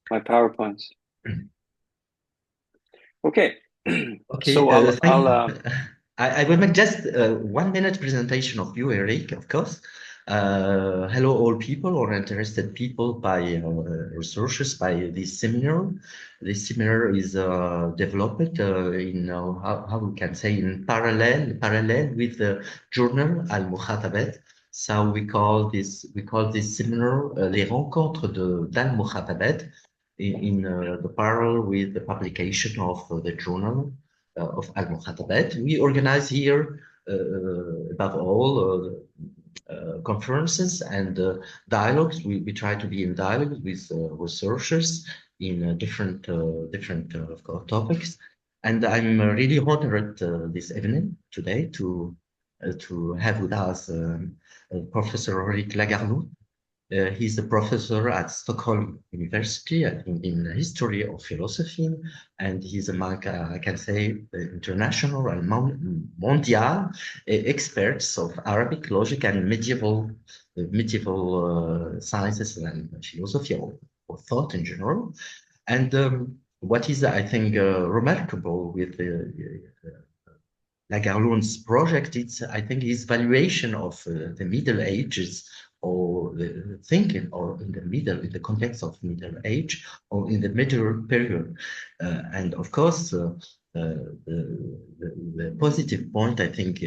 my PowerPoints. Okay. Okay, So I'll thank. I'll I will make just 1 minute presentation of you, Eric, of course. Hello, all people or interested people by researchers by this seminar. This seminar is developed in how we can say in parallel with the journal Al Mukhatabet. So we call this seminar Les Rencontres d'Al Mukhatabet in the parallel with the publication of the journal of Al Mukhatabet. We organize here, above all, conferences and dialogues. We try to be in dialogue with researchers in different topics. And I'm really honored this evening today to have with us Professor Henrik Lagerlund. He's a professor at Stockholm University in history of philosophy, and he's among, I can say, the international and mondial experts of Arabic logic and medieval sciences and philosophy or thought in general. And what is, I think, remarkable with Lagerlund's project, it's, I think, his valuation of the Middle Ages or the thinking or in the context of Middle Age or in the middle period. And of course, the positive point, I think,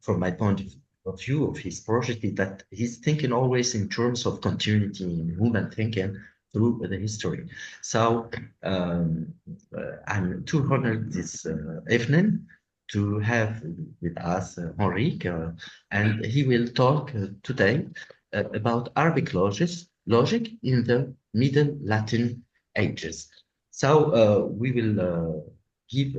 from my point of view of his project is that he's thinking always in terms of continuity in human thinking through the history. So I'm too honored this evening to have with us Henrik, and he will talk today about Arabic logic in the Middle Latin ages. So we will give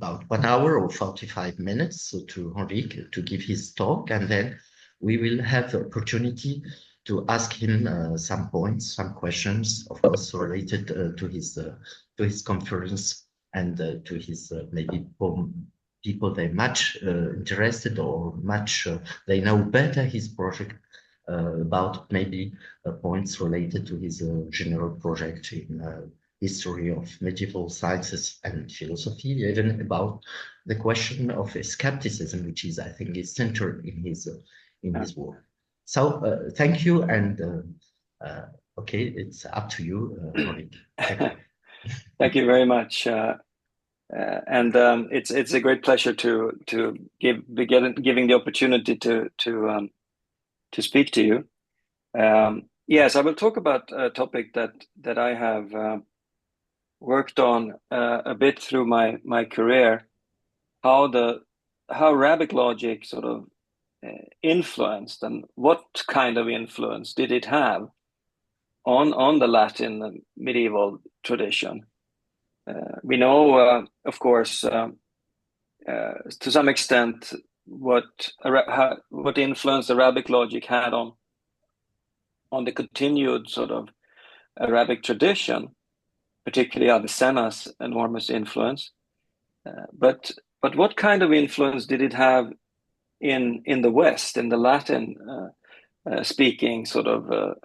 about 1 hour or 45 minutes to Henrik to give his talk, and then we will have the opportunity to ask him some points, some questions, of course, related to his conference and to his maybe people they much interested or much they know better his project about maybe points related to his general project in history of medieval sciences and philosophy, even about the question of skepticism, which is, I think, is centered in his work. So thank you, and okay, it's up to you, Henrik. Thank you. Thank you very much. And it's a great pleasure to giving the opportunity to speak to you. Yes, I will talk about a topic that I have worked on a bit through my career, how Arabic logic sort of influenced, and what kind of influence did it have on the Latin medieval tradition. We know, of course, to some extent, what influence Arabic logic had on the continued sort of Arabic tradition, particularly Avicenna's enormous influence. But what kind of influence did it have in the West, in the Latin speaking sort of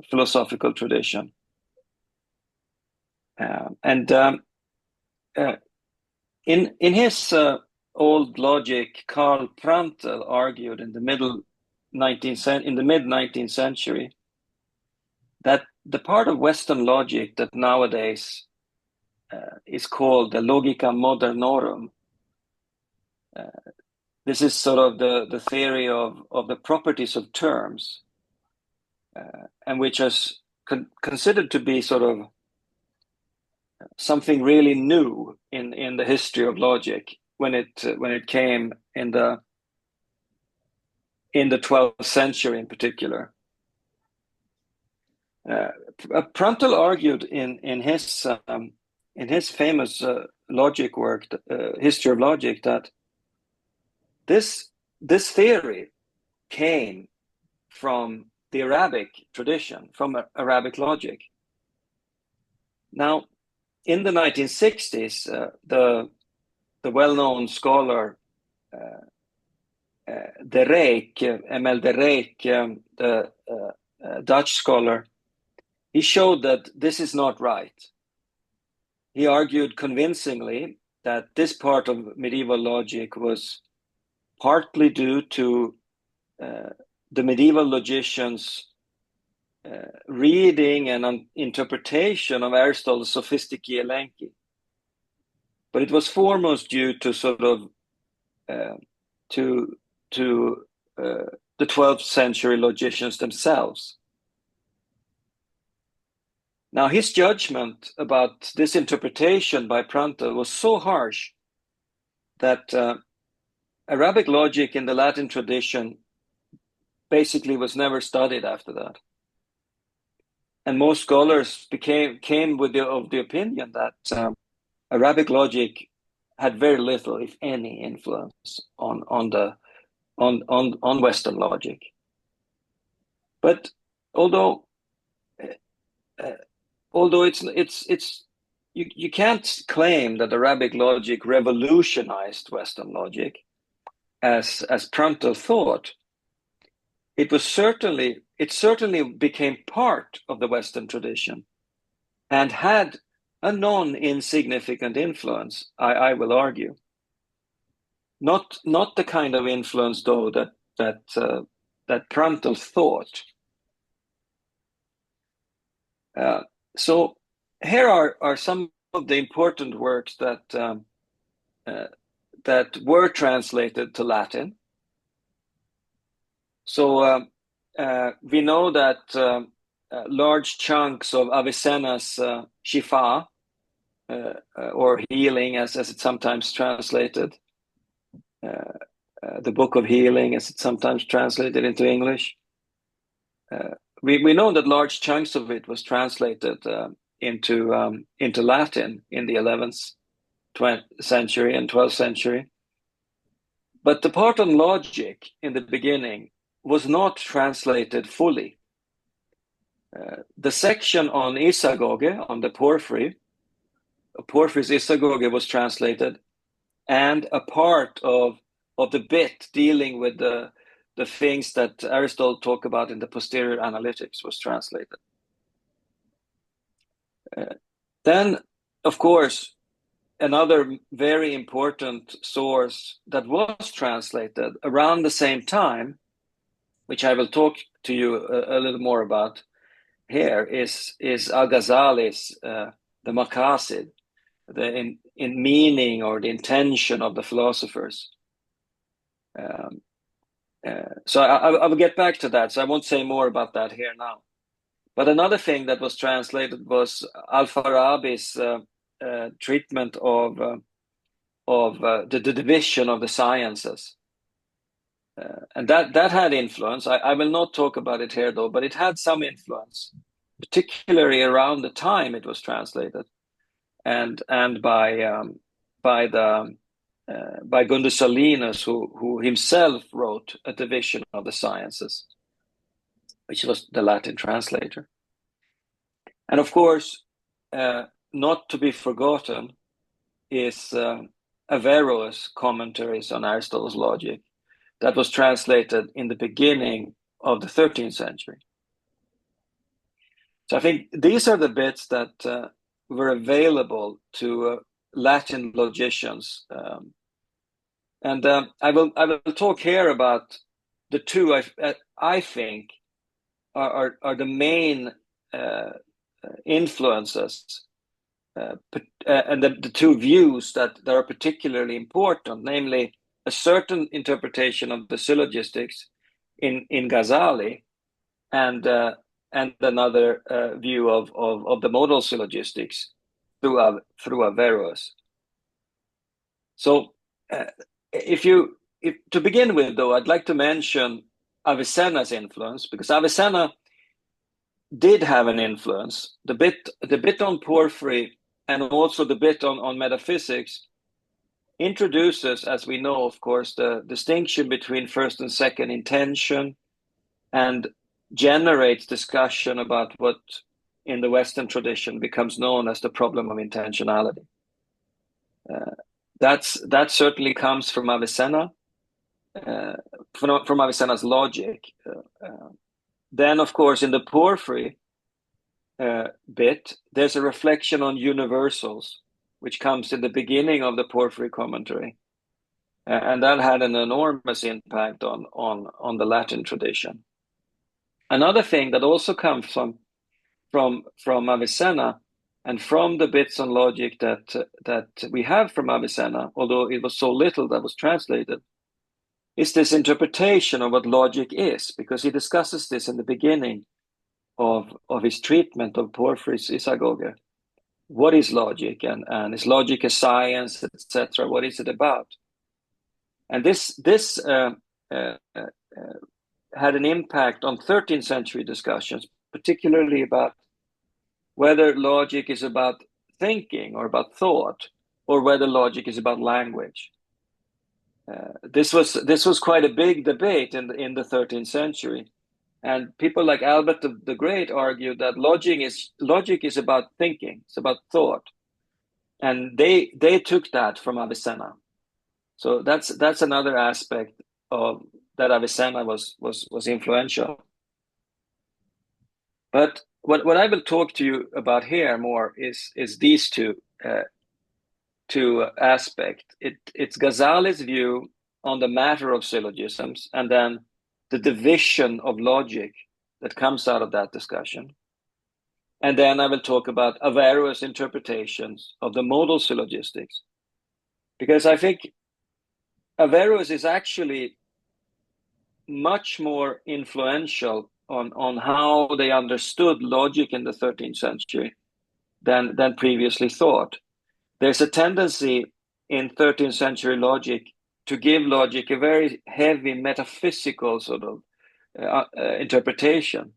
philosophical tradition? And in his old logic, Karl Prantl argued in the mid 19th century that the part of Western logic that nowadays is called the logica modernorum. This is sort of the theory of the properties of terms, and which is considered to be sort of something really new in the history of logic when it came in the 12th century in particular. Prantl argued in his famous logic work, History of Logic, that this theory came from the Arabic tradition, from Arabic logic. Now, in the 1960s, the well-known scholar Emil de Reyck, Dutch scholar, he showed that this is not right. He argued convincingly that this part of medieval logic was partly due to the medieval logicians' reading and interpretation of Aristotle's Sophisticae Elenchi. But it was foremost due to sort of to the 12th century logicians themselves. Now, his judgment about this interpretation by Prantl was so harsh that Arabic logic in the Latin tradition basically was never studied after that. And most scholars came with the opinion that Arabic logic had very little, if any, influence on Western logic. But although it's you can't claim that Arabic logic revolutionized Western logic, as Prantl thought. It certainly became part of the Western tradition, and had a non-insignificant influence, I will argue. Not the kind of influence, though, that Prantl thought. So here are some of the important works that were translated to Latin. So we know that large chunks of Avicenna's Shifa, or healing, as it's sometimes translated, the Book of Healing, as it's sometimes translated into English. We know that large chunks of it was translated into Latin in the 11th century and 12th century. But the part on logic in the beginning was not translated fully. The section on isagoge, on the Porphyry's isagoge, was translated, and a part of the bit dealing with the things that Aristotle talked about in the posterior analytics was translated. Then, of course, another very important source that was translated around the same time, which I will talk to you a little more about here, is Al-Ghazali's the Maqasid, in meaning, or the intention of the philosophers. So I will get back to that, so I won't say more about that here now. But another thing that was translated was Al-Farabi's treatment of the division of the sciences. And that had influence. I will not talk about it here, though, but it had some influence, particularly around the time it was translated, and by Gundusalinus, who himself wrote a division of the sciences, which was the Latin translator. And of course, not to be forgotten is Averroes' commentaries on Aristotle's logic, that was translated in the beginning of the 13th century. So I think these are the bits that were available to Latin logicians. And I will talk here about the two I think are the main influences, and the two views that are particularly important, namely a certain interpretation of the syllogistics in Ghazali, and another view of the modal syllogistics through Averroes. So to begin with, though, I'd like to mention Avicenna's influence, because Avicenna did have an influence. The bit on Porphyry, and also the bit on metaphysics, introduces, as we know, of course, the distinction between first and second intention, and generates discussion about what in the Western tradition becomes known as the problem of intentionality. That certainly comes from Avicenna, from Avicenna's logic. Then, of course, in the Porphyry bit, there's a reflection on universals, which comes in the beginning of the Porphyry commentary. And that had an enormous impact on the Latin tradition. Another thing that also comes from Avicenna and from the bits on logic that we have from Avicenna, although it was so little that was translated, is this interpretation of what logic is, because he discusses this in the beginning of his treatment of Porphyry's Isagoge. What is logic, and is logic a science, etc.? What is it about? And this had an impact on 13th century discussions, particularly about whether logic is about thinking or about thought, or whether logic is about language. This was quite a big debate in the 13th century, and people like Albert the Great argued that logic is about thinking, it's about thought, and they took that from Avicenna. So that's another aspect of that Avicenna was influential. But what I will talk to you about here more is these two aspects. It's Ghazali's view on the matter of syllogisms, and then the division of logic that comes out of that discussion. And then I will talk about Averroes' interpretations of the modal syllogistics, because I think Averroes is actually much more influential on how they understood logic in the 13th century than previously thought. There's a tendency in 13th century logic to give logic a very heavy metaphysical sort of interpretation.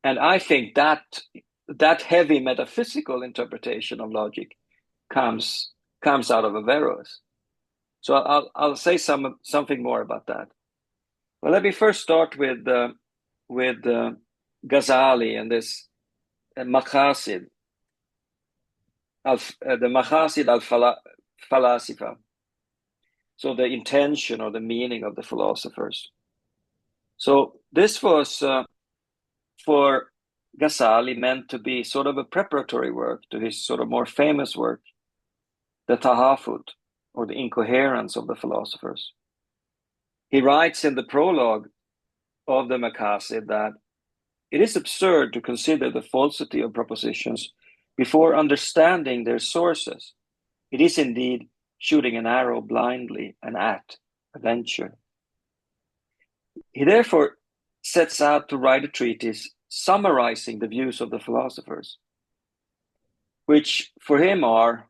And I think that heavy metaphysical interpretation of logic comes out of Averroes. So I'll say something more about that. Well, let me first start with Ghazali and this Maqasid, the Maqasid al-Falasifa. So the intention or the meaning of the philosophers. So this was for Ghazali meant to be sort of a preparatory work to his sort of more famous work, the Tahafut, or the incoherence of the philosophers. He writes in the prologue of the Maqasid that it is absurd to consider the falsity of propositions before understanding their sources. It is indeed shooting an arrow blindly and at a venture. He therefore sets out to write a treatise summarizing the views of the philosophers, which for him are,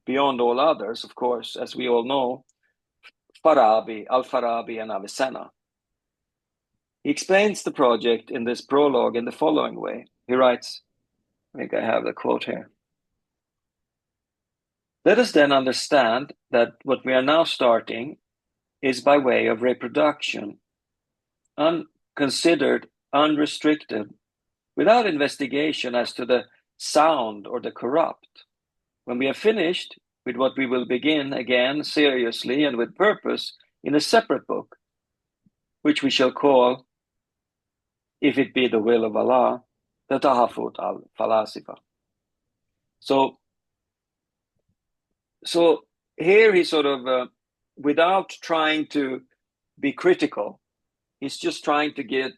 beyond all others, of course, as we all know, Al-Farabi, and Avicenna. He explains the project in this prologue in the following way. He writes, I think I have the quote here. Let us then understand that what we are now starting is by way of reproduction, unconsidered, unrestricted, without investigation as to the sound or the corrupt. When we have finished with what we will begin again seriously and with purpose in a separate book, which we shall call, if it be the will of Allah, the Tahafut al-Falasifa. So here he sort of, without trying to be critical, he's just trying to give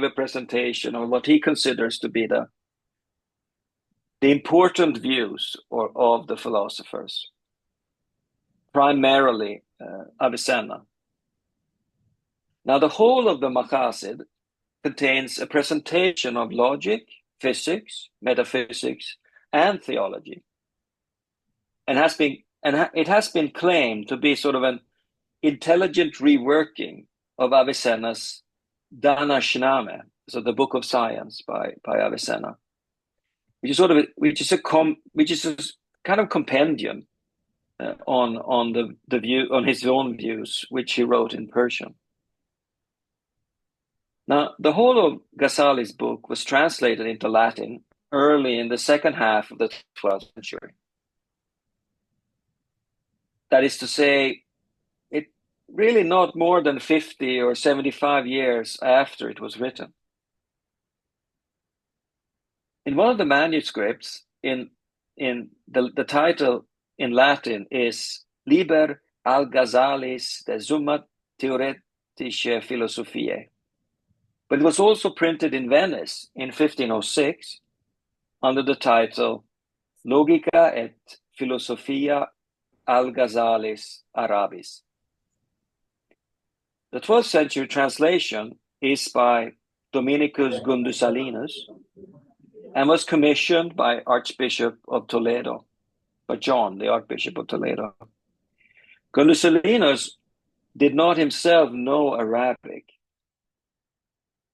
a presentation of what he considers to be the important views of the philosophers, primarily Avicenna. Now, the whole of the Maqasid contains a presentation of logic, physics, metaphysics, and theology, and it has been claimed to be sort of an intelligent reworking of Avicenna's Danashname, so the Book of Science by Avicenna, which is a kind of compendium on the view on his own views, which he wrote in Persian. Now, the whole of Ghazali's book was translated into Latin early in the second half of the 12th century. That is to say, really not more than 50 or 75 years after it was written. In one of the manuscripts, in the title in Latin is Liber al Ghazalis de Summa Theoretische Philosophiae. But it was also printed in Venice in 1506 under the title Logica et Philosophia al Ghazalis Arabis. The 12th century translation is by Dominicus Gundusalinus and was commissioned by Archbishop of Toledo, by John, the Archbishop of Toledo. Gundusalinus did not himself know Arabic,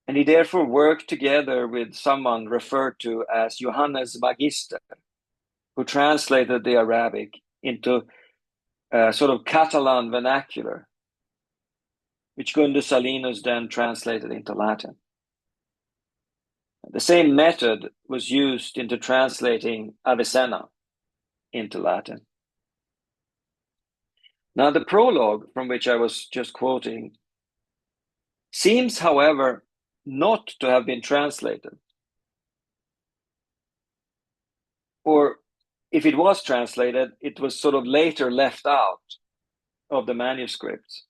and he therefore worked together with someone referred to as Johannes Magister, who translated the Arabic into sort of Catalan vernacular, which Gundusalinus then translated into Latin. The same method was used into translating Avicenna into Latin. Now, the prologue from which I was just quoting seems, however, not to have been translated. Or if it was translated, it was sort of later left out of the manuscript.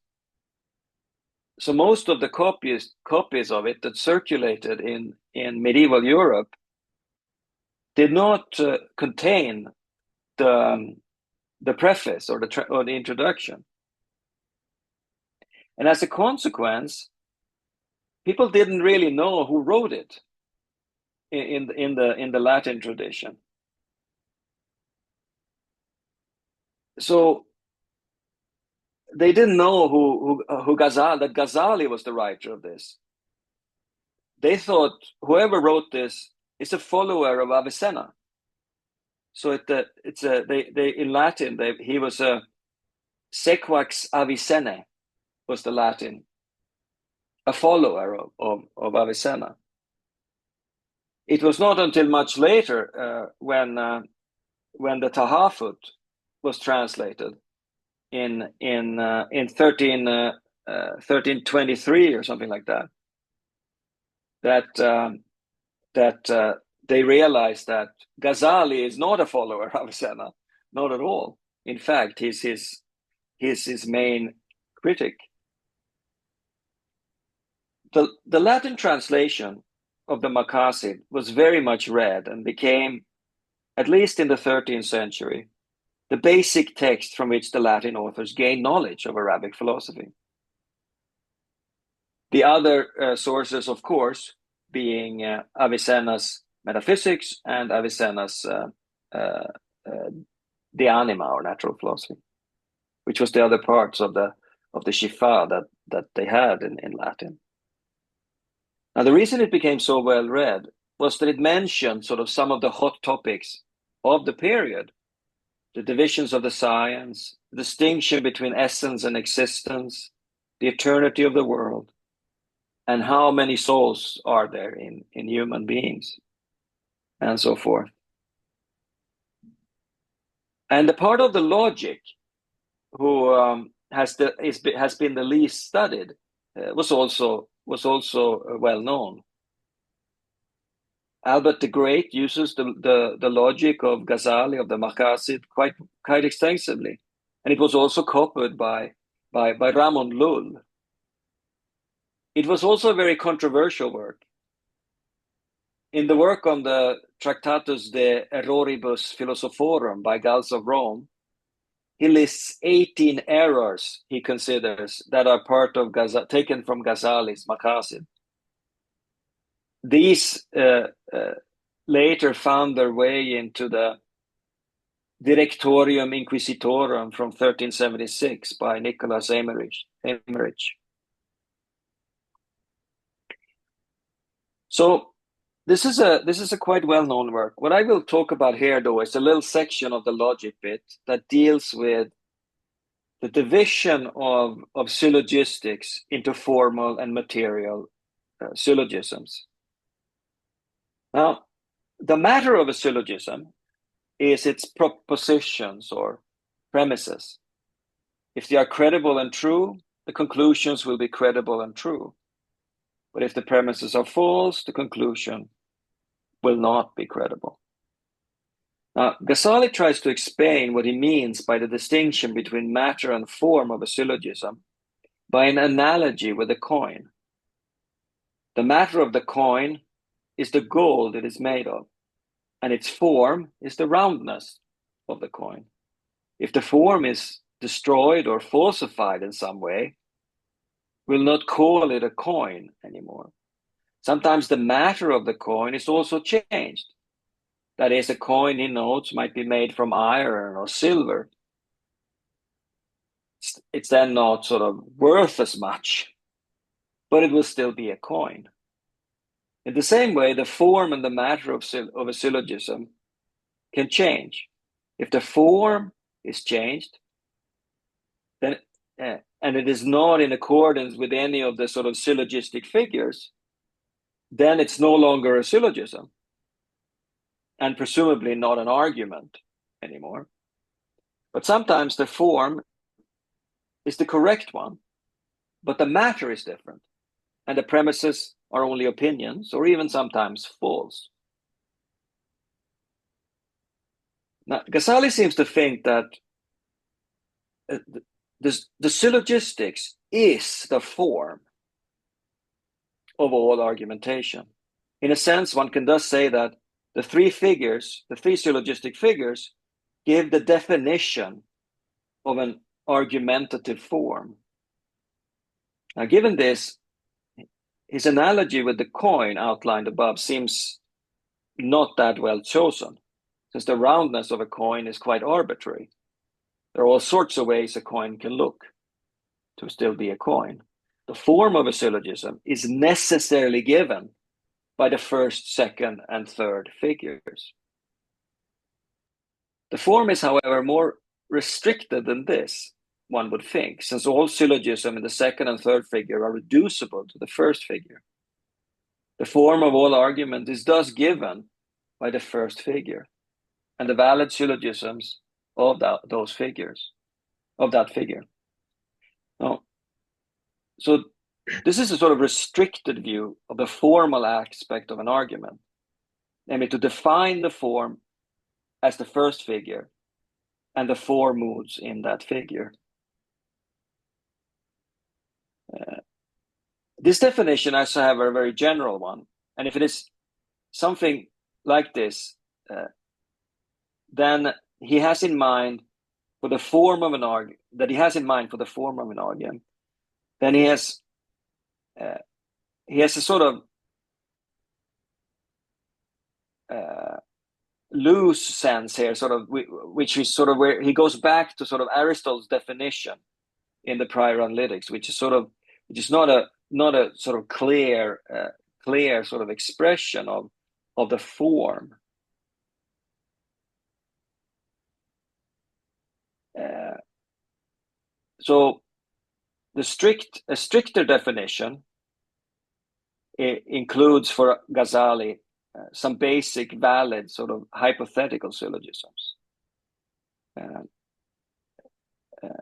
So most of the copies of it that circulated in medieval Europe did not contain the preface or the introduction. And as a consequence, people didn't really know who wrote it in the Latin tradition. So they didn't know who that Ghazali was the writer of this. They thought whoever wrote this is a follower of Avicenna. So they in Latin he was a sequax Avicennae was the Latin, a follower of Avicenna. It was not until much later when the Tahafut was translated in 1323 or something like that they realized that Ghazali is not a follower of Avicenna, not at all. In fact, he's his main critic. The Latin translation of the Maqasid was very much read and became, at least in the 13th century, the basic text from which the Latin authors gained knowledge of Arabic philosophy. The other sources, of course, being Avicenna's Metaphysics and Avicenna's De Anima, or Natural Philosophy, which was the other parts of the Shifa that they had in Latin. Now, the reason it became so well read was that it mentioned sort of some of the hot topics of the period: the divisions of the science, the distinction between essence and existence, the eternity of the world, and how many souls are there in human beings, and so forth. And the part of the logic who has been the least studied was also well known. Albert the Great uses the logic of Ghazali, of the Maqasid, quite extensively, and it was also copied by Ramon Lull. It was also a very controversial work. In the work on the Tractatus de Erroribus Philosophorum by Gals of Rome, he lists 18 errors he considers that are part of taken from Ghazali's Maqasid. These later found their way into the Directorium Inquisitorum from 1376 by Nicholas Emmerich. So this is a quite well-known work. What I will talk about here, though, is a little section of the logic bit that deals with the division of syllogistics into formal and material syllogisms. Now, the matter of a syllogism is its propositions or premises. If they are credible and true, the conclusions will be credible and true. But if the premises are false, the conclusion will not be credible. Now, Ghazali tries to explain what he means by the distinction between matter and form of a syllogism by an analogy with a coin. The matter of the coin is the gold it is made of, and its form is the roundness of the coin. If the form is destroyed or falsified in some way, we'll not call it a coin anymore. Sometimes the matter of the coin is also changed. That is, a coin in notes might be made from iron or silver. It's then not sort of worth as much, but it will still be a coin. In the same way, the form and the matter of a syllogism can change. If the form is changed, then and it is not in accordance with any of the sort of syllogistic figures, then it's no longer a syllogism, and presumably not an argument anymore. But sometimes the form is the correct one, but the matter is different, and the premises are only opinions, or even sometimes false. Now, Ghazali seems to think that the syllogistics is the form of all argumentation. In a sense, one can thus say that the three syllogistic figures, give the definition of an argumentative form. Now, given this, his analogy with the coin outlined above seems not that well chosen, since the roundness of a coin is quite arbitrary. There are all sorts of ways a coin can look to still be a coin. The form of a syllogism is necessarily given by the first, second, and third figures. The form is, however, more restricted than this, one would think, since all syllogism in the second and third figure are reducible to the first figure. The form of all argument is thus given by the first figure, and the valid syllogisms of that figure. Now, so this is a sort of restricted view of the formal aspect of an argument, namely to define the form as the first figure and the four moods in that figure. This definition has to have a very general one, and if it is something like this, then he has in mind for the form of an argument, then he has a sort of loose sense here, sort of, which is sort of where he goes back to sort of Aristotle's definition in the prior analytics, which is not a sort of clear sort of expression of the form. So a stricter definition includes for Ghazali some basic valid sort of hypothetical syllogisms,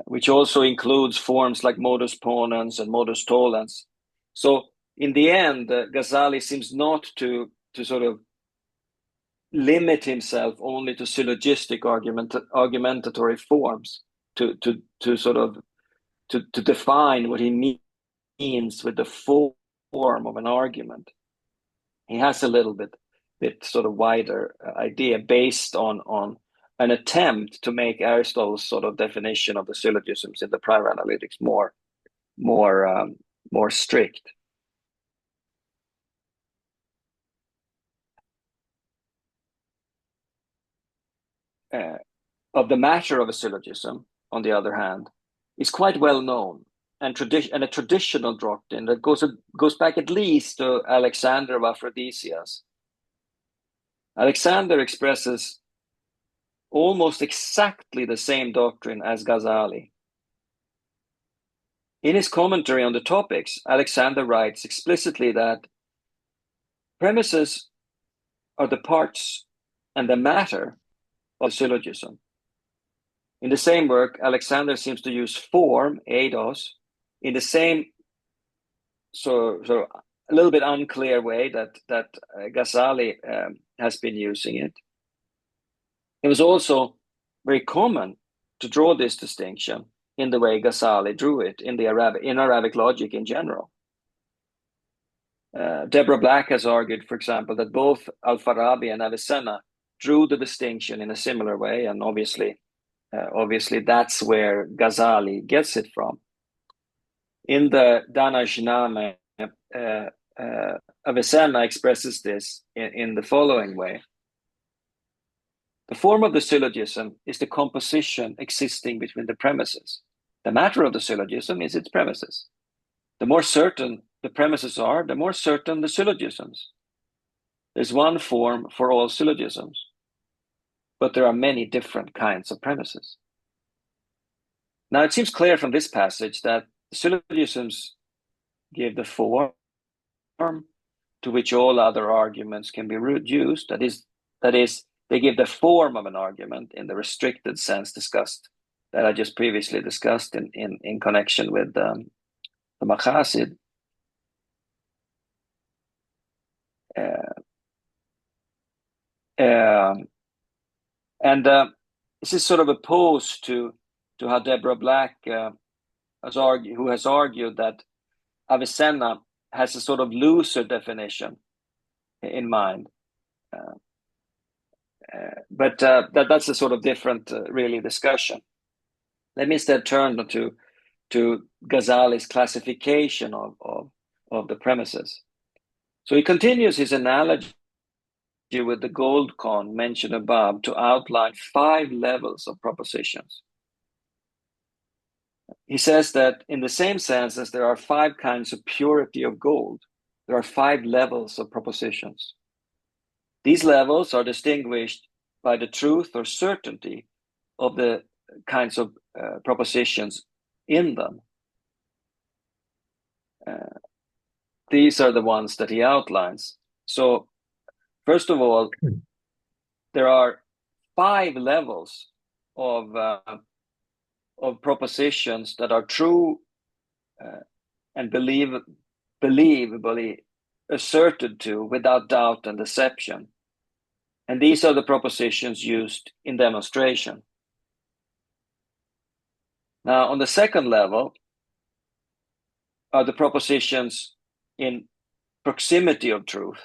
which also includes forms like modus ponens and modus tollens. So in the end, Ghazali seems not to sort of limit himself only to syllogistic argumentatory forms to define what he means with the form of an argument. He has a little bit sort of wider idea based on an attempt to make Aristotle's sort of definition of the syllogisms in the prior analytics more strict. Of the matter of a syllogism, on the other hand, is quite well known and a traditional doctrine that goes back at least to Alexander of Aphrodisias. Alexander expresses almost exactly the same doctrine as Ghazali. In his commentary on the topics, Alexander writes explicitly that premises are the parts and the matter of syllogism. In the same work, Alexander seems to use form, eidos, in the same so a little bit unclear way that Ghazali has been using it. It was also very common to draw this distinction in the way Ghazali drew it in Arabic logic in general. Deborah Black has argued, for example, that both Al-Farabi and Avicenna drew the distinction in a similar way, and obviously that's where Ghazali gets it from. In the Danajname, Avicenna expresses this in the following way. The form of the syllogism is the composition existing between the premises. The matter of the syllogism is its premises. The more certain the premises are, the more certain the syllogisms. There's one form for all syllogisms, but there are many different kinds of premises. Now, it seems clear from this passage that syllogisms give the form to which all other arguments can be reduced. That is, they give the form of an argument in the restricted sense that I just previously discussed in connection with the Maqasid. This is sort of opposed to how Deborah Black has argued that Avicenna has a sort of looser definition in mind. But that's a sort of different, really, discussion. Let me instead turn to Ghazali's classification of the premises. So he continues his analogy with the gold con mentioned above to outline 5 levels of propositions. He says that in the same sense as there are 5 kinds of purity of gold, there are 5 levels of propositions. These levels are distinguished by the truth or certainty of the kinds of propositions in them. These are the ones that he outlines. So, first of all, there are 5 levels of propositions that are true and believably asserted to without doubt and deception. And these are the propositions used in demonstration. Now, on the second level are the propositions in proximity of truth,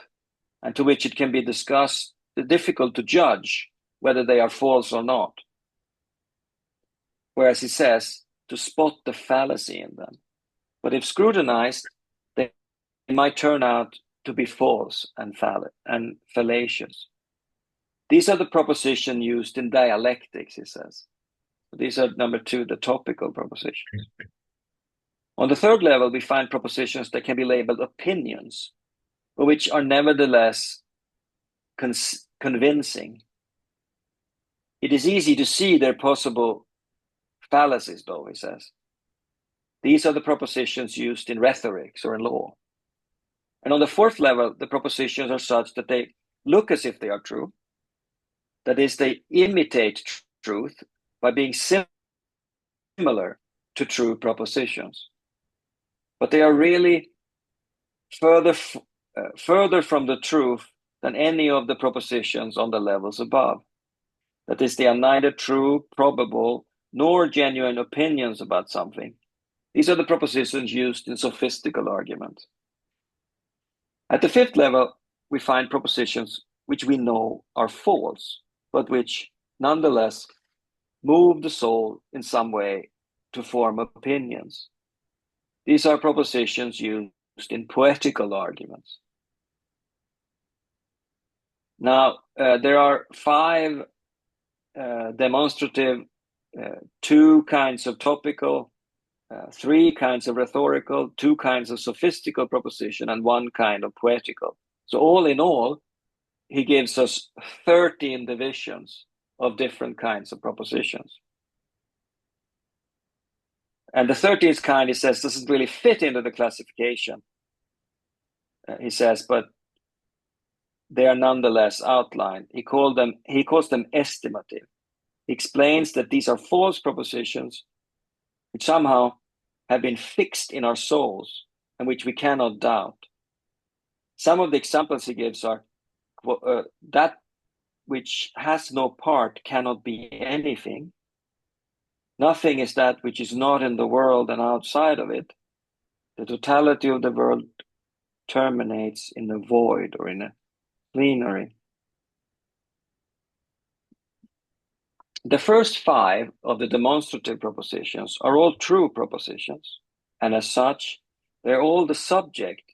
and to which it can be difficult to judge whether they are false or not. Whereas he says to spot the fallacy in them. But if scrutinized, they might turn out to be false and fallacious. These are the propositions used in dialectics, he says. These are, number 2, the topical propositions. On the third level, we find propositions that can be labeled opinions, but which are nevertheless convincing. It is easy to see their possible fallacies, though, he says. These are the propositions used in rhetorics or in law. And on the fourth level, the propositions are such that they look as if they are true. That is, they imitate truth by being similar to true propositions. But they are really further from the truth than any of the propositions on the levels above. That is, they are neither true, probable, nor genuine opinions about something. These are the propositions used in sophistical arguments. At the fifth level, we find propositions which we know are false, but which nonetheless move the soul in some way to form opinions. These are propositions used in poetical arguments. Now, there are 5 demonstrative, 2 kinds of topical, 3 kinds of rhetorical, 2 kinds of sophistical proposition, and 1 kind of poetical. So all in all, he gives us 13 divisions of different kinds of propositions. And the 13th kind, he says, doesn't really fit into the classification. He says, but they are nonetheless outlined. He calls them estimative. He explains that these are false propositions which somehow have been fixed in our souls and which we cannot doubt. Some of the examples he gives are that which has no part cannot be anything. Nothing is that which is not in the world and outside of it. The totality of the world terminates in a void or in a plenary. The first 5 of the demonstrative propositions are all true propositions, and as such, they're all the subject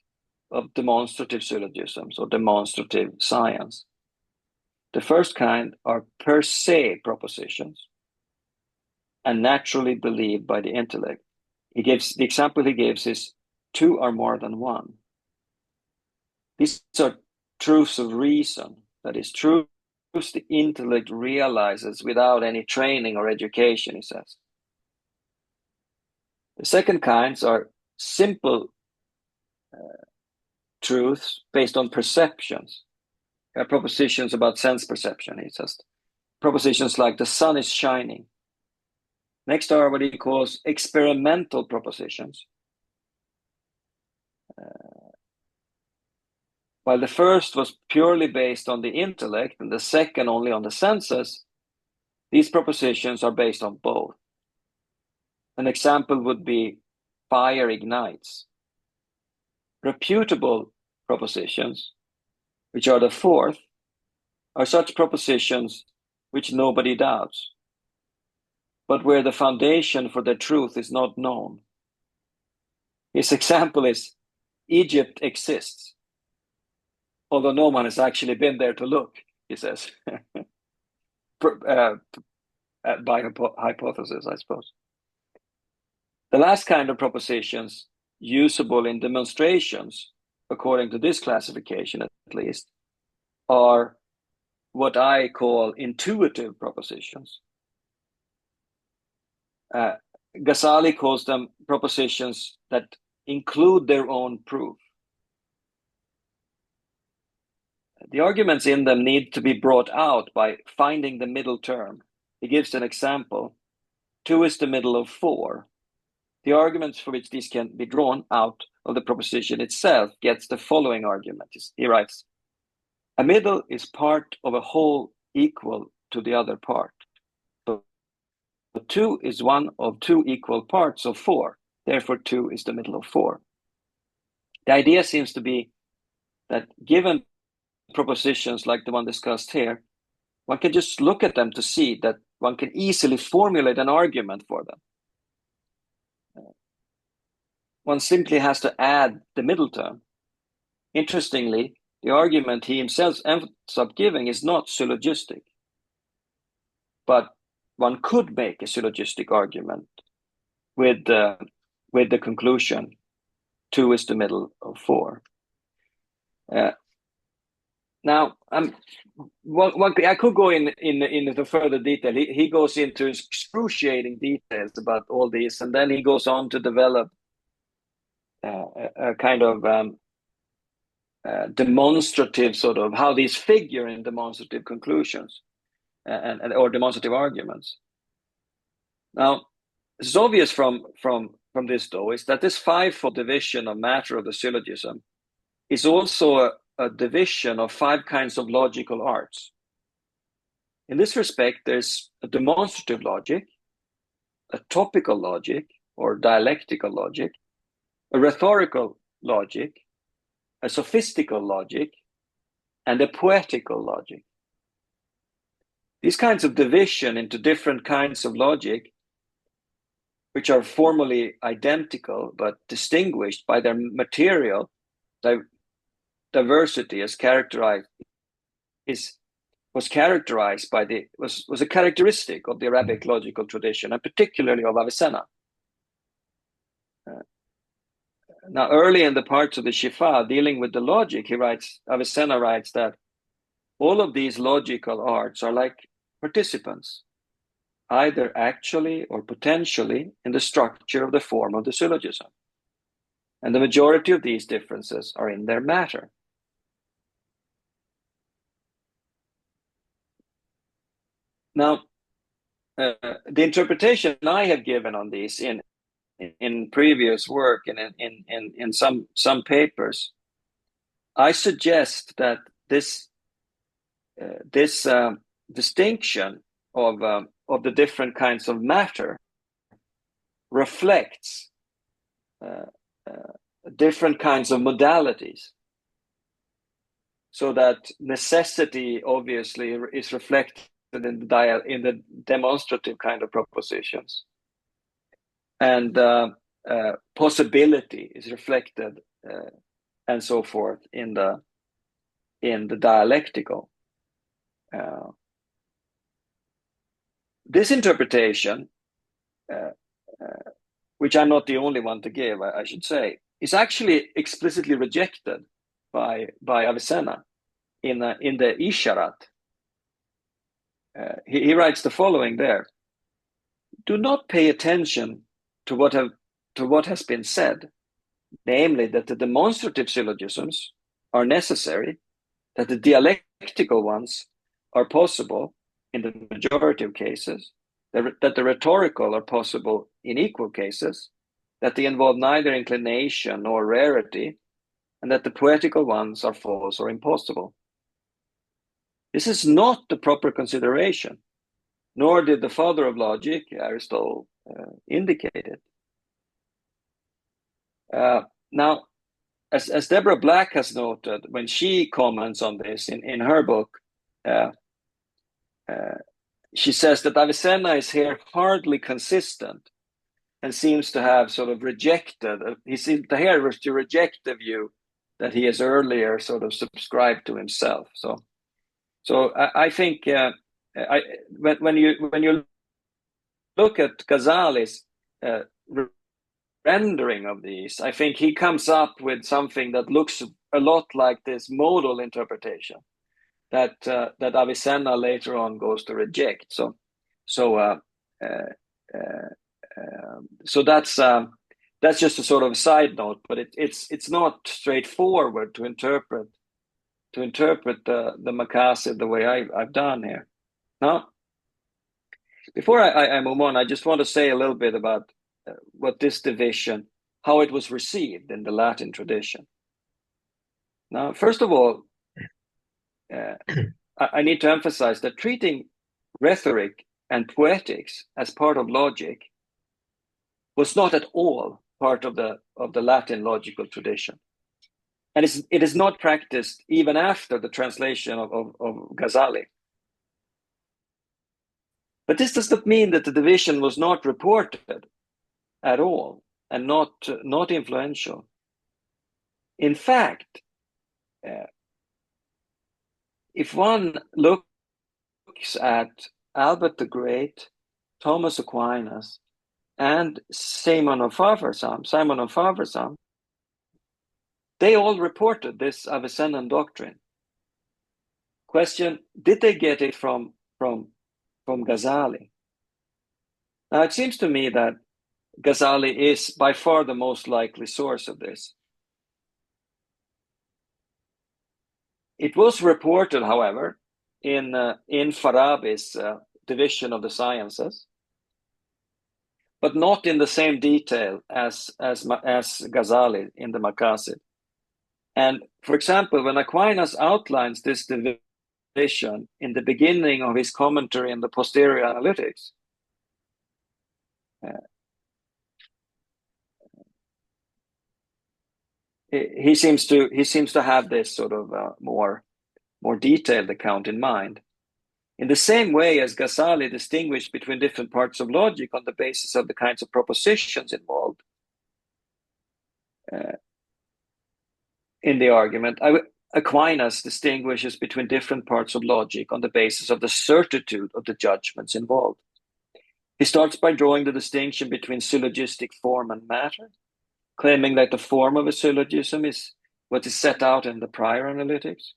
of demonstrative syllogisms or demonstrative science. The first kind are per se propositions and naturally believed by the intellect. The example he gives is 2 are more than 1. These are truths of reason, that is, truths the intellect realizes without any training or education, he says. The second kinds are simple truths based on perceptions, propositions about sense perception, he says. Propositions like the sun is shining. Next are what he calls experimental propositions. While the first was purely based on the intellect and the second only on the senses, these propositions are based on both. An example would be fire ignites. Reputable propositions, which are the fourth, are such propositions which nobody doubts, but where the foundation for their truth is not known. His example is Egypt exists, although no one has actually been there to look, he says, by hypothesis, I suppose. The last kind of propositions, usable in demonstrations, according to this classification at least, are what I call intuitive propositions. Ghazali calls them propositions that include their own proof. The arguments in them need to be brought out by finding the middle term. He gives an example. 2 is the middle of 4. The arguments for which these can be drawn out of the proposition itself gets the following argument. He writes, a middle is part of a whole equal to the other part. So 2 is one of 2 equal parts of 4. Therefore, 2 is the middle of 4. The idea seems to be that given propositions like the one discussed here, one can just look at them to see that one can easily formulate an argument for them. One simply has to add the middle term. Interestingly, the argument he himself ends up giving is not syllogistic, but one could make a syllogistic argument with the conclusion 2 is the middle of 4. Now, I could go into further detail. He goes into excruciating details about all these, and then he goes on to develop a kind of demonstrative sort of how these figure in demonstrative conclusions or demonstrative arguments. Now, it's obvious from this, though, is that this 5-fold division of matter of the syllogism is also a division of 5 kinds of logical arts. In this respect, there's a demonstrative logic, a topical logic or dialectical logic, a rhetorical logic, a sophistical logic, and a poetical logic. These kinds of division into different kinds of logic, which are formally identical but distinguished by their material diversity, was a characteristic of the Arabic logical tradition, and particularly of Avicenna. Now, early in the parts of the Shifa dealing with the logic, Avicenna writes that all of these logical arts are like participants, either actually or potentially in the structure of the form of the syllogism. And the majority of these differences are in their matter. Now, the interpretation I have given on these in in previous work and in some papers, I suggest that this distinction of the different kinds of matter reflects different kinds of modalities, so that necessity obviously is reflected in the demonstrative kind of propositions, and possibility is reflected, and so forth in the dialectical. This interpretation, which I'm not the only one to give, I should say, is actually explicitly rejected by Avicenna in the Isharat. He writes the following there: "Do not pay attention to what has been said, namely that the demonstrative syllogisms are necessary, that the dialectical ones are possible in the majority of cases, that the rhetorical are possible in equal cases, that they involve neither inclination nor rarity, and that the poetical ones are false or impossible. This is not the proper consideration, nor did the father of logic, Aristotle, indicate it." Now, as Deborah Black has noted, when she comments on this in her book, she says that Avicenna is here hardly consistent and seems to have sort of rejected, he seems to here to reject the view that he has earlier sort of subscribed to himself. So I think when you look at Ghazali's rendering of these, I think he comes up with something that looks a lot like this modal interpretation that Avicenna later on goes to reject. So that's just a sort of side note, but it's not straightforward to interpret the Maqasid the way I've done here. Now, before I move on, I just want to say a little bit about what this division, how it was received in the Latin tradition. Now, first of all, I need to emphasize that treating rhetoric and poetics as part of logic was not at all part of the Latin logical tradition. And it is not practiced even after the translation of Ghazali. But this does not mean that the division was not reported at all and not influential. In fact, if one looks at Albert the Great, Thomas Aquinas, and Simon of Faversam, they all reported this Avicennan doctrine. Question: did they get it from Ghazali? Now, it seems to me that Ghazali is by far the most likely source of this. It was reported, however, in Farabi's division of the sciences, but not in the same detail as Ghazali in the Maqasid. And for example, when Aquinas outlines this division in the beginning of his commentary on the posterior analytics, he seems to have this sort of more detailed account in mind. In the same way as Ghazali distinguished between different parts of logic on the basis of the kinds of propositions involved in the argument, Aquinas distinguishes between different parts of logic on the basis of the certitude of the judgments involved. He starts by drawing the distinction between syllogistic form and matter, claiming that the form of a syllogism is what is set out in the prior analytics.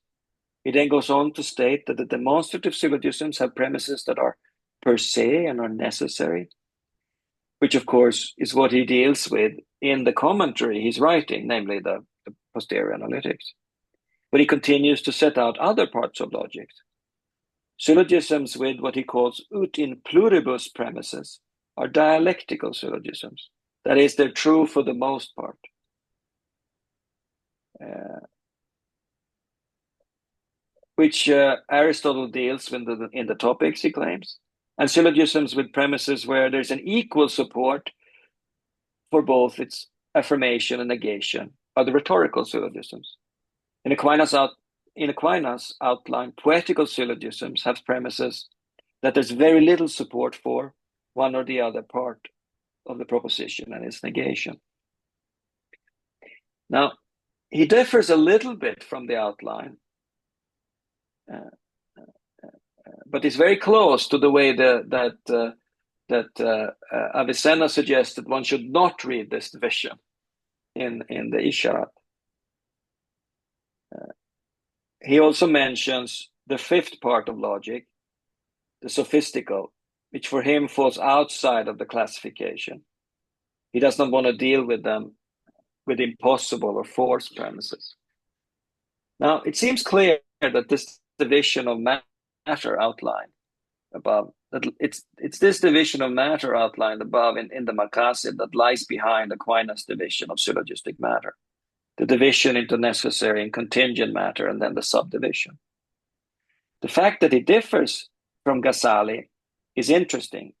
He then goes on to state that the demonstrative syllogisms have premises that are per se and are necessary, which of course is what he deals with in the commentary he's writing, namely the posterior analytics. But he continues to set out other parts of logic. Syllogisms with what he calls ut in pluribus premises are dialectical syllogisms, That is, they're true for the most part. Which Aristotle deals with in the topics, he claims, and syllogisms with premises where there's an equal support for both its affirmation and negation are the rhetorical syllogisms. In Aquinas' outline, poetical syllogisms have premises that there's very little support for one or the other part of the proposition and its negation. Now, he differs a little bit from the outline, but it's very close to the way that Avicenna suggested one should not read this division in the Isharat. He also mentions the fifth part of logic, the sophistical, which for him falls outside of the classification. He does not want to deal with them with impossible or forced premises. Now, it seems clear that this division of matter outlined above, that it's this division of matter outlined above in the Makasid that lies behind Aquinas' division of syllogistic matter, the division into necessary and contingent matter, and then the subdivision. The fact that it differs from Ghazali is interesting,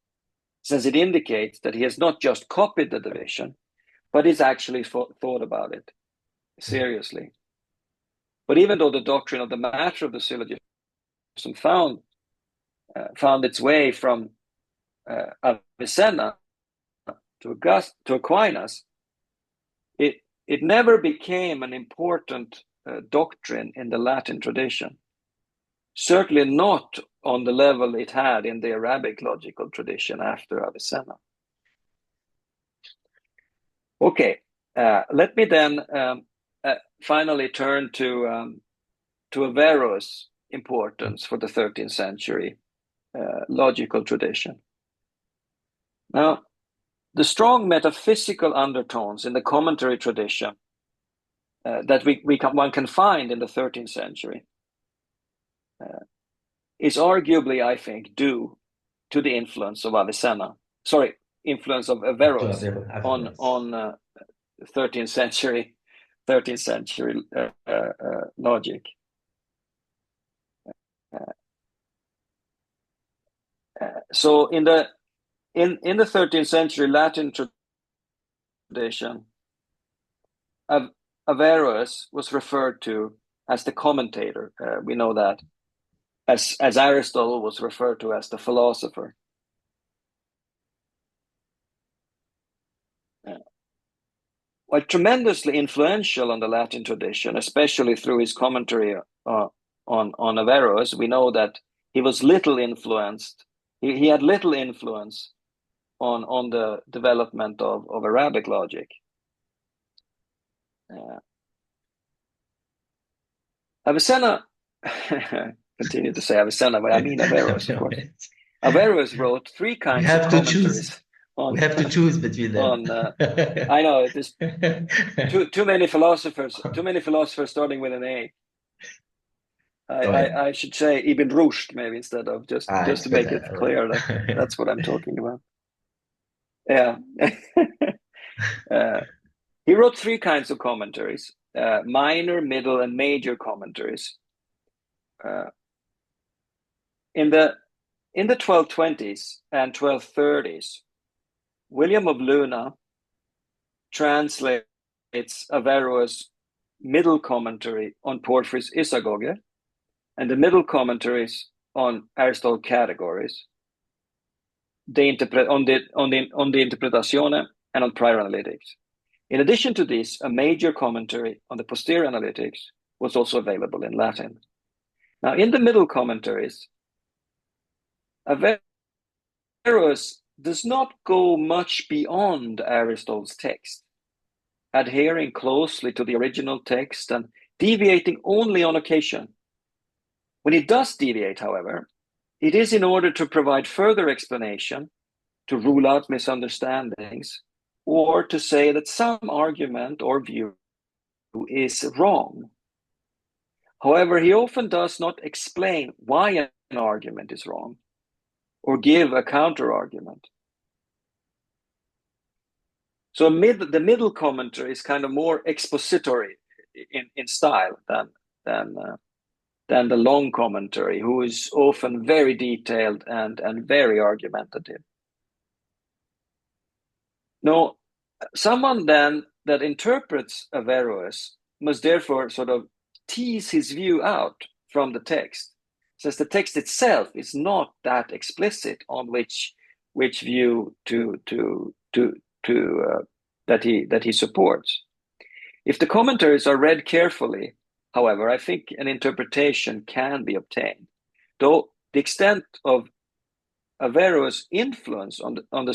since it indicates that he has not just copied the division, but he's actually thought about it seriously. But even though the doctrine of the matter of the syllogism found its way from Avicenna to Aquinas, it never became an important doctrine in the Latin tradition. Certainly not on the level it had in the Arabic logical tradition after Avicenna. Okay, let me then finally turn to Averroes' importance for the 13th century logical tradition. Now, the strong metaphysical undertones in the commentary tradition that one can find in the 13th century is arguably, I think, due to the influence of influence of Averroes on 13th century logic. So in the 13th century Latin tradition, Averroes was referred to as the commentator. We know that, as Aristotle was referred to as the philosopher. While tremendously influential on the Latin tradition, especially through his commentary on Averroes, we know that he was little influenced. He had little influence on the development of Arabic logic. Avicenna, continue to say Avicenna, but I mean Averroes, of course. Averroes wrote three kinds of commentaries. We have to choose between them. I know, there's too many philosophers starting with an A. I should say Ibn Rushd maybe instead of just to make it clear that that's what I'm talking about. Yeah. He wrote three kinds of commentaries, minor, middle, and major commentaries. In the 1220s and 1230s, William of Luna translates Averroes' middle commentary on Porphyry's Isagoge and the middle commentaries on Aristotle's Categories, on the Interpretazione, and on Prior Analytics. In addition to this, a major commentary on the Posterior Analytics was also available in Latin. Now, in the middle commentaries, Averroes does not go much beyond Aristotle's text, adhering closely to the original text and deviating only on occasion. When he does deviate, however, it is in order to provide further explanation, to rule out misunderstandings, or to say that some argument or view is wrong. However, he often does not explain why an argument is wrong or give a counter-argument. So the middle commentary is kind of more expository in style than the long commentary, who is often very detailed and very argumentative. Now, someone then that interprets Averroes must therefore sort of tease his view out from the text, since the text itself is not that explicit on which view that he supports. If the commentaries are read carefully, however, I think an interpretation can be obtained, though the extent of Averroes' influence on the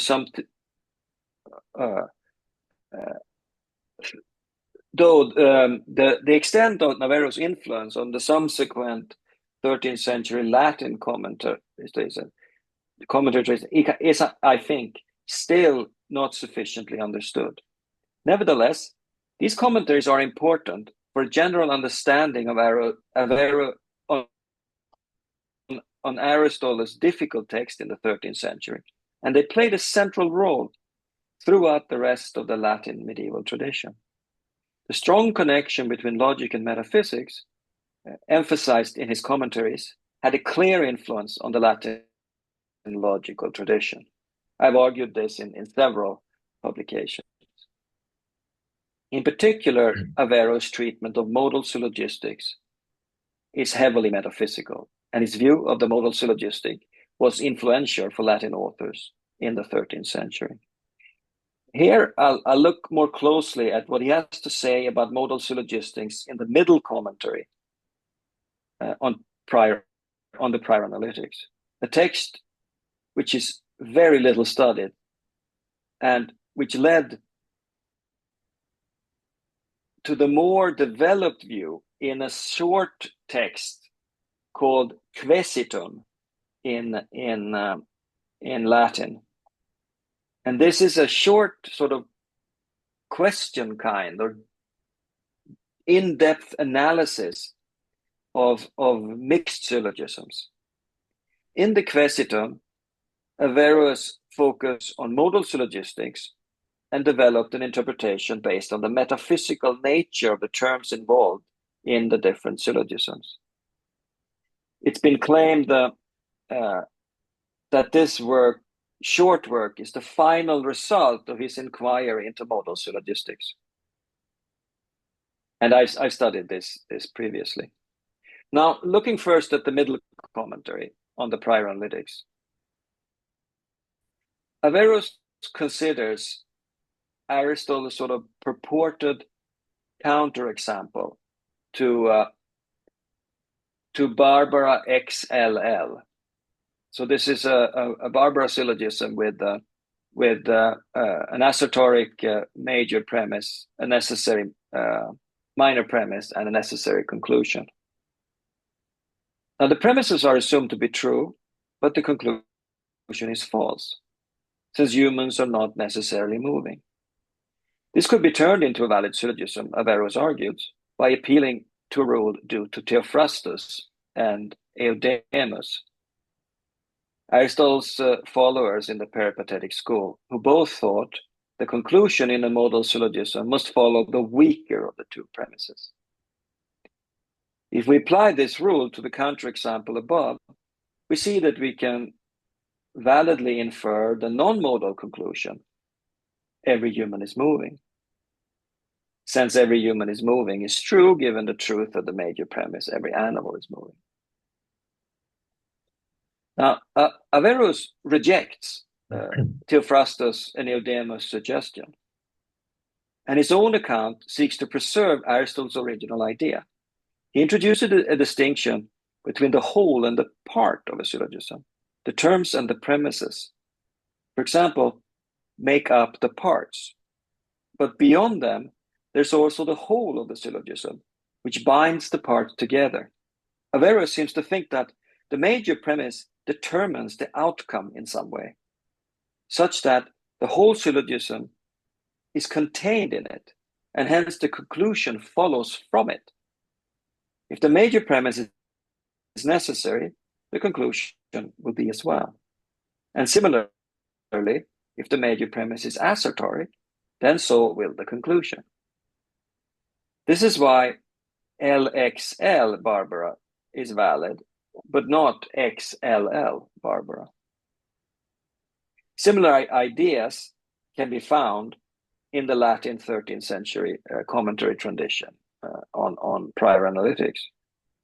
extent of Averroes' influence on the subsequent 13th century Latin commentators is, I think, still not sufficiently understood. Nevertheless, these commentaries are important for a general understanding of on Aristotle's difficult text in the 13th century, and they played a central role throughout the rest of the Latin medieval tradition. The strong connection between logic and metaphysics, emphasized in his commentaries, had a clear influence on the Latin logical tradition. I've argued this in several publications. In particular, Averroes' treatment of modal syllogistics is heavily metaphysical, and his view of the modal syllogistic was influential for Latin authors in the 13th century. Here, I'll look more closely at what he has to say about modal syllogistics in the middle commentary on the prior analytics, a text which is very little studied and which led to the more developed view in a short text called Quaesitum in Latin. And this is a short sort of question kind or in-depth analysis of mixed syllogisms. In the Quaesitum, Averroes focused on modal syllogistics and developed an interpretation based on the metaphysical nature of the terms involved in the different syllogisms. It's been claimed that this short work is the final result of his inquiry into modal syllogistics. And I studied this previously. Now, looking first at the middle commentary on the prior analytics, Averroes considers Aristotle's sort of purported counterexample to Barbara XLL. So this is a Barbara syllogism with an assertoric major premise, a necessary minor premise, and a necessary conclusion. Now the premises are assumed to be true, but the conclusion is false, since humans are not necessarily moving. This could be turned into a valid syllogism, Averroes argued, by appealing to a rule due to Theophrastus and Eudemus, Aristotle's followers in the peripatetic school, who both thought the conclusion in a modal syllogism must follow the weaker of the two premises. If we apply this rule to the counterexample above, we see that we can validly infer the non-modal conclusion: every human is moving. Since every human is moving is true, given the truth of the major premise, every animal is moving. Now, Averroes rejects Theophrastus and Eudemus' suggestion, and his own account seeks to preserve Aristotle's original idea. He introduces a distinction between the whole and the part of a syllogism. The terms and the premises, for example, make up the parts, but beyond them, there's also the whole of the syllogism, which binds the parts together. Averroes seems to think that the major premise determines the outcome in some way, such that the whole syllogism is contained in it, and hence the conclusion follows from it. If the major premise is necessary, the conclusion will be as well. And similarly, if the major premise is assertory, then so will the conclusion. This is why LXL Barbara is valid, but not XLL Barbara. Similar ideas can be found in the Latin 13th century commentary tradition on prior analytics,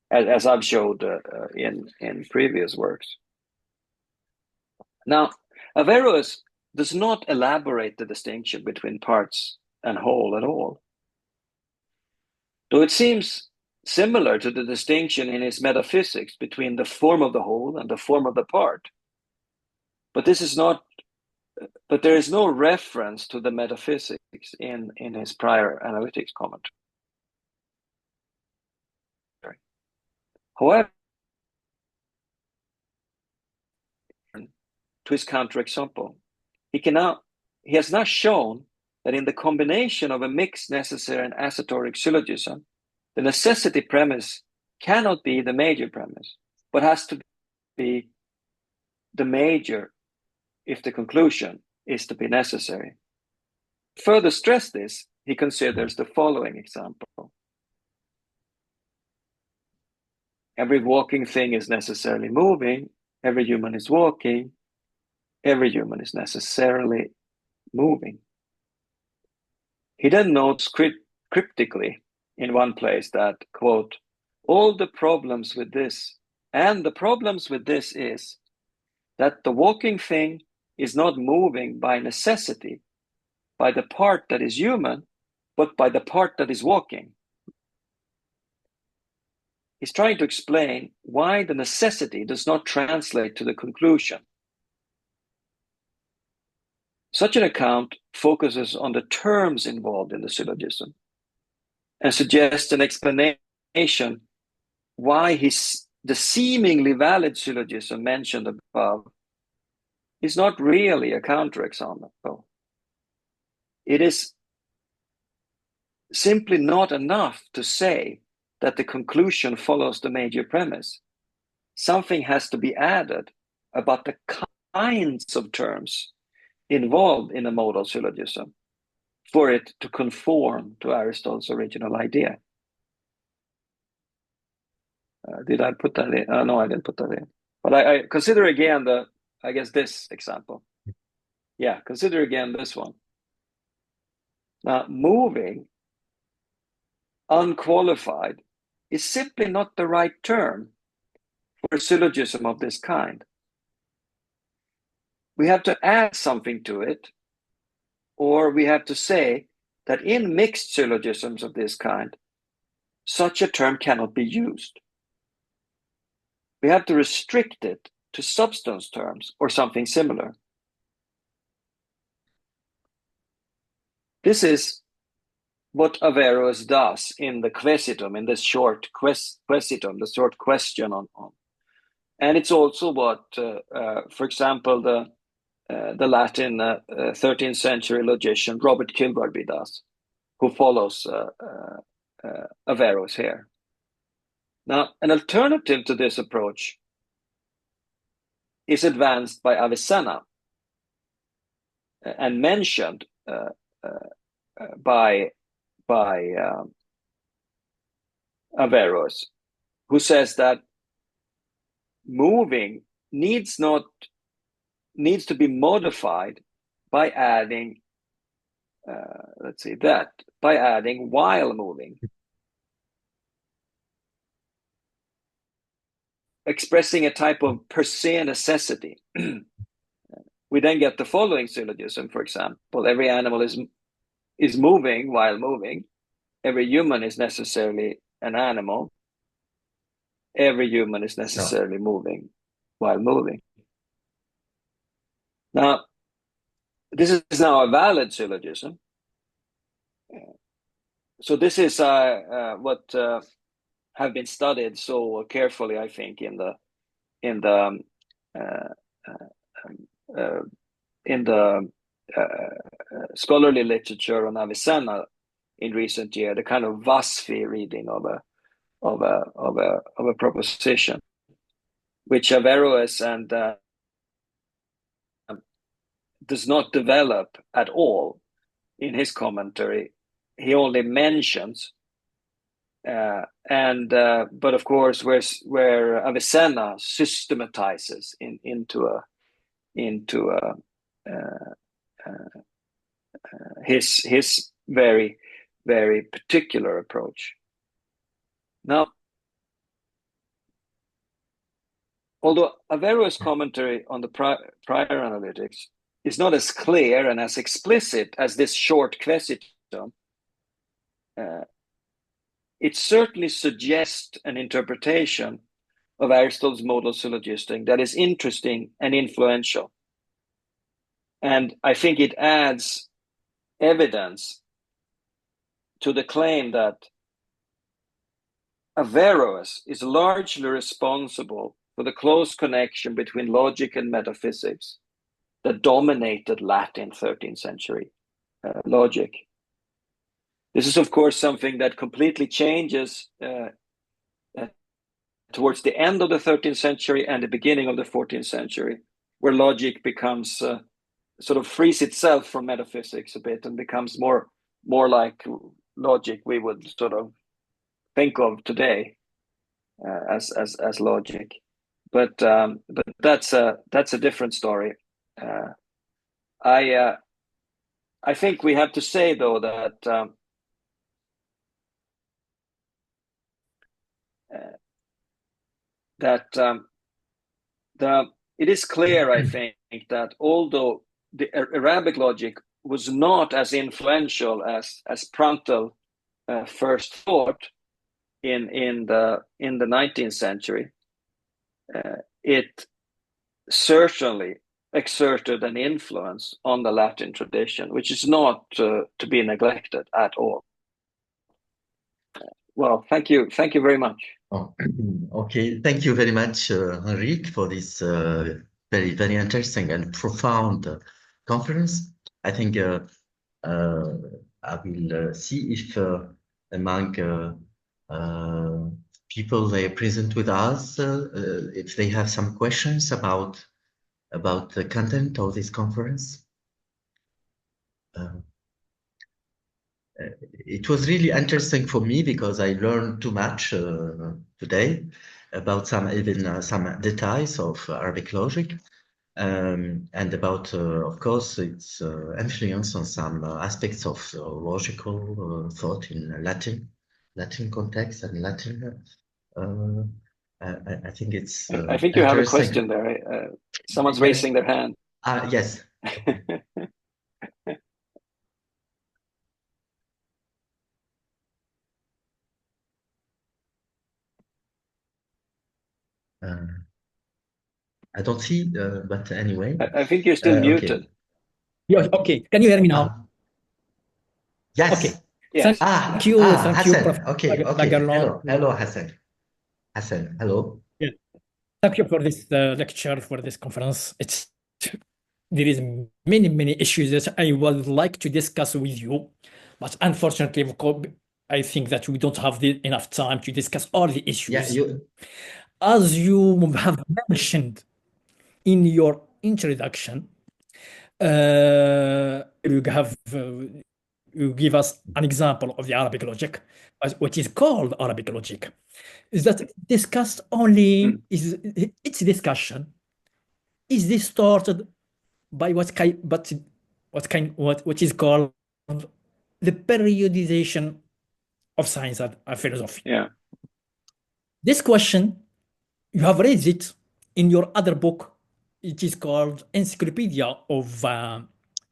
as I've showed in previous works. Now, Averroes does not elaborate the distinction between parts and whole at all, though it seems similar to the distinction in his metaphysics between the form of the whole and the form of the part. But there is no reference to the metaphysics in his prior analytics commentary. However, to his counterexample, he has now shown that in the combination of a mixed necessary and assertoric syllogism, the necessity premise cannot be the major premise, but has to be the major if the conclusion is to be necessary. To further stress this, he considers the following example. Every walking thing is necessarily moving, every human is walking, every human is necessarily moving. He then notes cryptically in one place that, quote, all the problems with this, and the problems with this is that the walking thing is not moving by necessity, by the part that is human, but by the part that is walking. He's trying to explain why the necessity does not translate to the conclusion. Such an account focuses on the terms involved in the syllogism and suggests an explanation why the seemingly valid syllogism mentioned above is not really a counterexample. It is simply not enough to say that the conclusion follows the major premise. Something has to be added about the kinds of terms involved in a modal syllogism for it to conform to Aristotle's original idea. Did I put that in? No, I didn't put that in. But I consider again this example. Yeah, consider again this one. Now, moving, unqualified, is simply not the right term for a syllogism of this kind. We have to add something to it, or we have to say that in mixed syllogisms of this kind, such a term cannot be used. We have to restrict it to substance terms or something similar. This is what Averroes does in the quesitum, in this short quesitum, the short question on. And it's also what, for example, the Latin 13th century logician Robert Kilbarby does, who follows Averroes here. Now, an alternative to this approach is advanced by Avicenna and mentioned by Averroes, who says that moving needs to be modified by adding by adding while moving, expressing a type of per se necessity. We then get the following syllogism, for example: every animal is moving while moving, every human is necessarily an animal, every human is necessarily moving while moving. Now, this is now a valid syllogism. So this is what have been studied so carefully, I think, in the scholarly literature on Avicenna in recent years, the kind of Vasfi reading of a proposition, which Averroes and does not develop at all in his commentary, he only mentions, but of course, where Avicenna systematizes into his very, very particular approach. Now, although Averroes' commentary on the prior analytics is not as clear and as explicit as this short quaesitone, it certainly suggests an interpretation of Aristotle's modal syllogistic that is interesting and influential. And I think it adds evidence to the claim that Averroes is largely responsible for the close connection between logic and metaphysics that dominated Latin 13th century logic. This is, of course, something that completely changes towards the end of the 13th century and the beginning of the 14th century, where logic becomes sort of frees itself from metaphysics a bit and becomes more like logic we would sort of think of today as logic. But that's a different story. I think we have to say, though, that it is clear, I think, that although the Arabic logic was not as influential as Prantl first thought in the 19th century, it certainly exerted an influence on the Latin tradition, which is not to be neglected at all. Well, thank you very much. Oh, okay, thank you very much, Henrik, for this very, very interesting and profound conference. I think I will see if among people they present with us, if they have some questions about the content of this conference. It was really interesting for me because I learned too much today about some details of Arabic logic, and about, of course, its influence on some aspects of logical thought in Latin context and Latin. I think it's. I think you have a question there. Someone's raising their hand. Yes. I don't see, but anyway. I think you're still muted. Okay. Yeah, okay. Can you hear me now? Yes. Okay. Yes. Thank you. Thank Hassan. you, Prof. Okay. Lagerlund. Hello, Hassan. Hassan, hello. Yeah. Thank you for this lecture, for this conference. There is many issues that I would like to discuss with you, but unfortunately, I think that we don't have enough time to discuss all the issues. Yeah, as you have mentioned in your introduction, you give us an example of the Arabic logic, what is called Arabic logic. Is that discussed only? Is its discussion is distorted by what is called the periodization of science and philosophy? Yeah. This question, you have raised it in your other book. It is called Encyclopedia of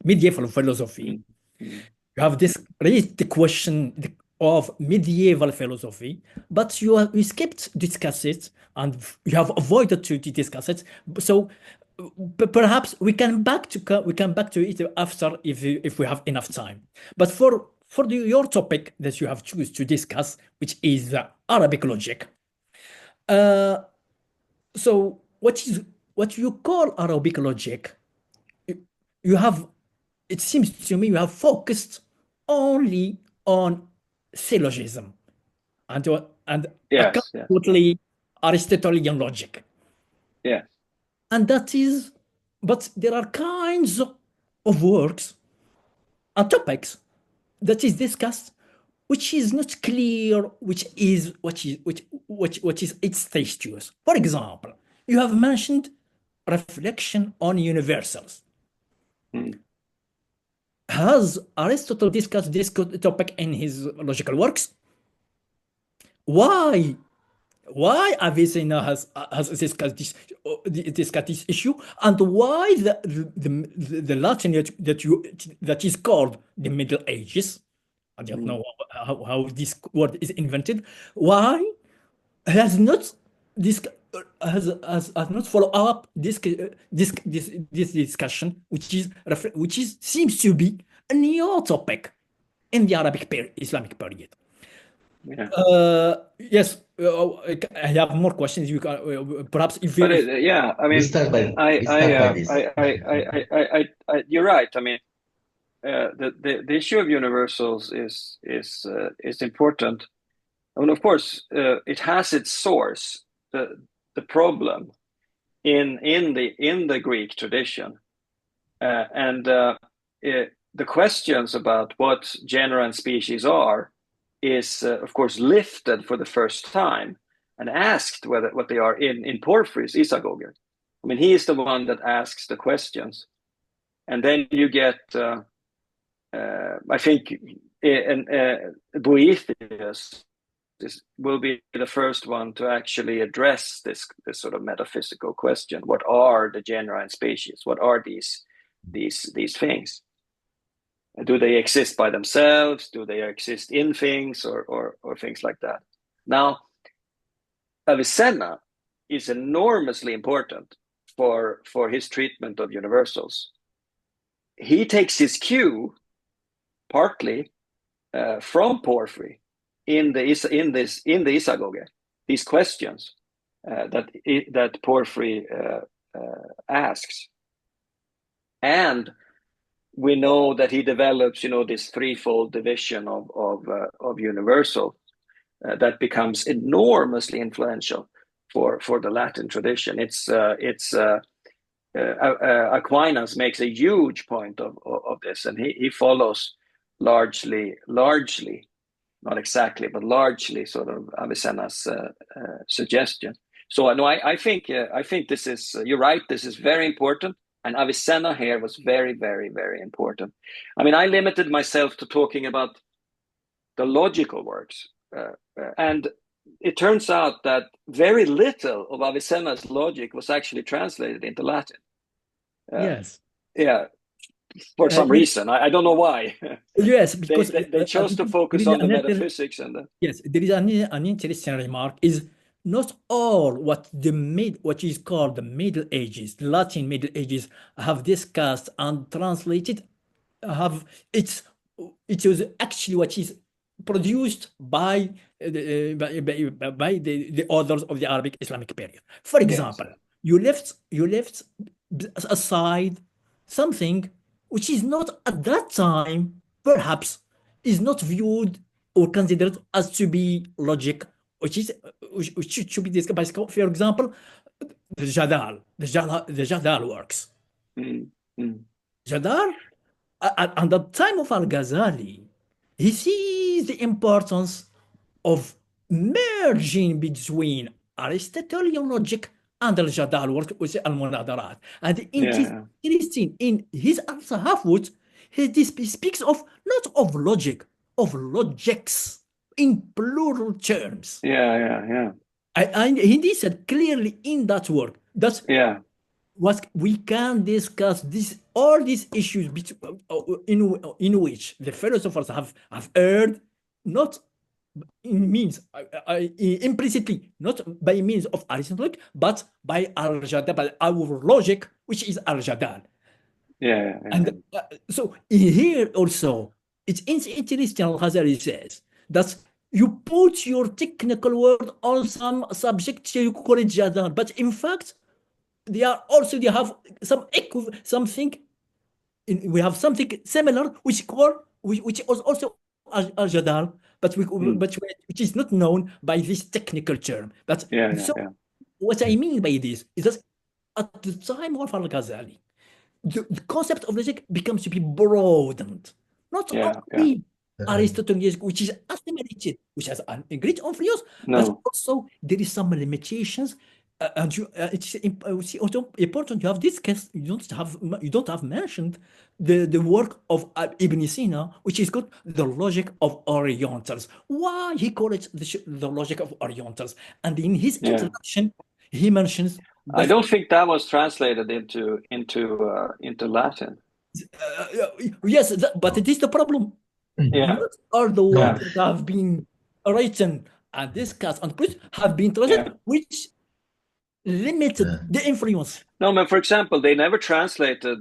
Medieval Philosophy. You have raised the question of medieval philosophy, but you skipped discuss it, and you have avoided to discuss it. So perhaps we can back to it after if we have enough time. But for your topic that you have chosen to discuss, which is Arabic logic. So what you call Arabic logic, you have, it seems to me, you have focused only on syllogism and absolutely Aristotelian logic. Yeah. And that is, but there are kinds of works on topics that is discussed, which is not clear, which is its status. For example, you have mentioned reflection on universals. Mm. Has Aristotle discussed this topic in his logical works? Why? Why Avicenna has discussed this issue, and why the Latin that is called the Middle Ages? I don't know how this word is invented. Why has not this has not follow up this discussion, which is seems to be a new topic in the Islamic period. Yeah. Yes, I have more questions. You can perhaps if But you, yeah, I mean, We start by this. you're right. I mean, the issue of universals is important. I mean, of course, it has its source, the problem in the Greek tradition, and the questions about what genera and species are is, of course, lifted for the first time and asked what they are in Porphyry's Isagoge. I mean, he is the one that asks the questions, and then you get, I think, Boethius will be the first one to actually address this sort of metaphysical question: what are the genera and species? What are these things? Do they exist by themselves? Do they exist in things, or things like that? Now, Avicenna is enormously important for his treatment of universals. He takes his cue partly from Porphyry in the Isagoge, these questions that Porphyry asks, and we know that he develops, this threefold division of universal that becomes enormously influential for the Latin tradition. Aquinas makes a huge point of this, and he follows largely, not exactly, but largely sort of Avicenna's suggestion. So no, I think this is, you're right. This is very important, and Avicenna here was very, very, very important. I mean, I limited myself to talking about the logical works, and it turns out that very little of Avicenna's logic was actually translated into Latin. yes, Yeah, for some reason. I don't know why. yes, because they chose to focus on the metaphysics and the... Yes, there is an interesting remark is not all what is called the Middle Ages, the Latin Middle Ages, have discussed and translated, have it was actually what is produced by the authors of the Arabic Islamic period. For example, Yes. you left aside something which is not at that time perhaps is not viewed or considered as to be logic, which should be discussed by, for example, the Jadal works. Jadal, at the time of Al-Ghazali, he sees the importance of merging between Aristotelian logic and Al-Jadal work with Al-Munadarat. And it is interesting in his Al-Tahafut, he speaks of not of logic, of logics in plural terms. And he said clearly in that work that what we can discuss all these issues in which the philosophers have erred, not implicitly, not by means of Aristotle, but by Al-Jadal, by our logic, which is Al-Jadal. And so here also, it's interesting, Al-Ghazali says, that you put your technical word on some subject, you call it Jadal, but in fact, they have something, we have something similar, which is also Al-Jadal, but which is not known by this technical term. But what I mean by this is that at the time of Al-Ghazali, the concept of logic becomes to be broadened. not Yeah, only Aristotelian, which is assimilated, which has a great influence, but no, also there is some limitations. And it's also important. You have discussed. You don't have mentioned the work of Ibn Sina, which is called the logic of Orientals. Why he called it the logic of Orientals? And in his introduction, he mentions I that don't think that was translated into Latin. yes, but it is the problem. Yeah, Not all the No, works that have been written and discussed and put have been translated, which limited the influence. no, but for example, they never translated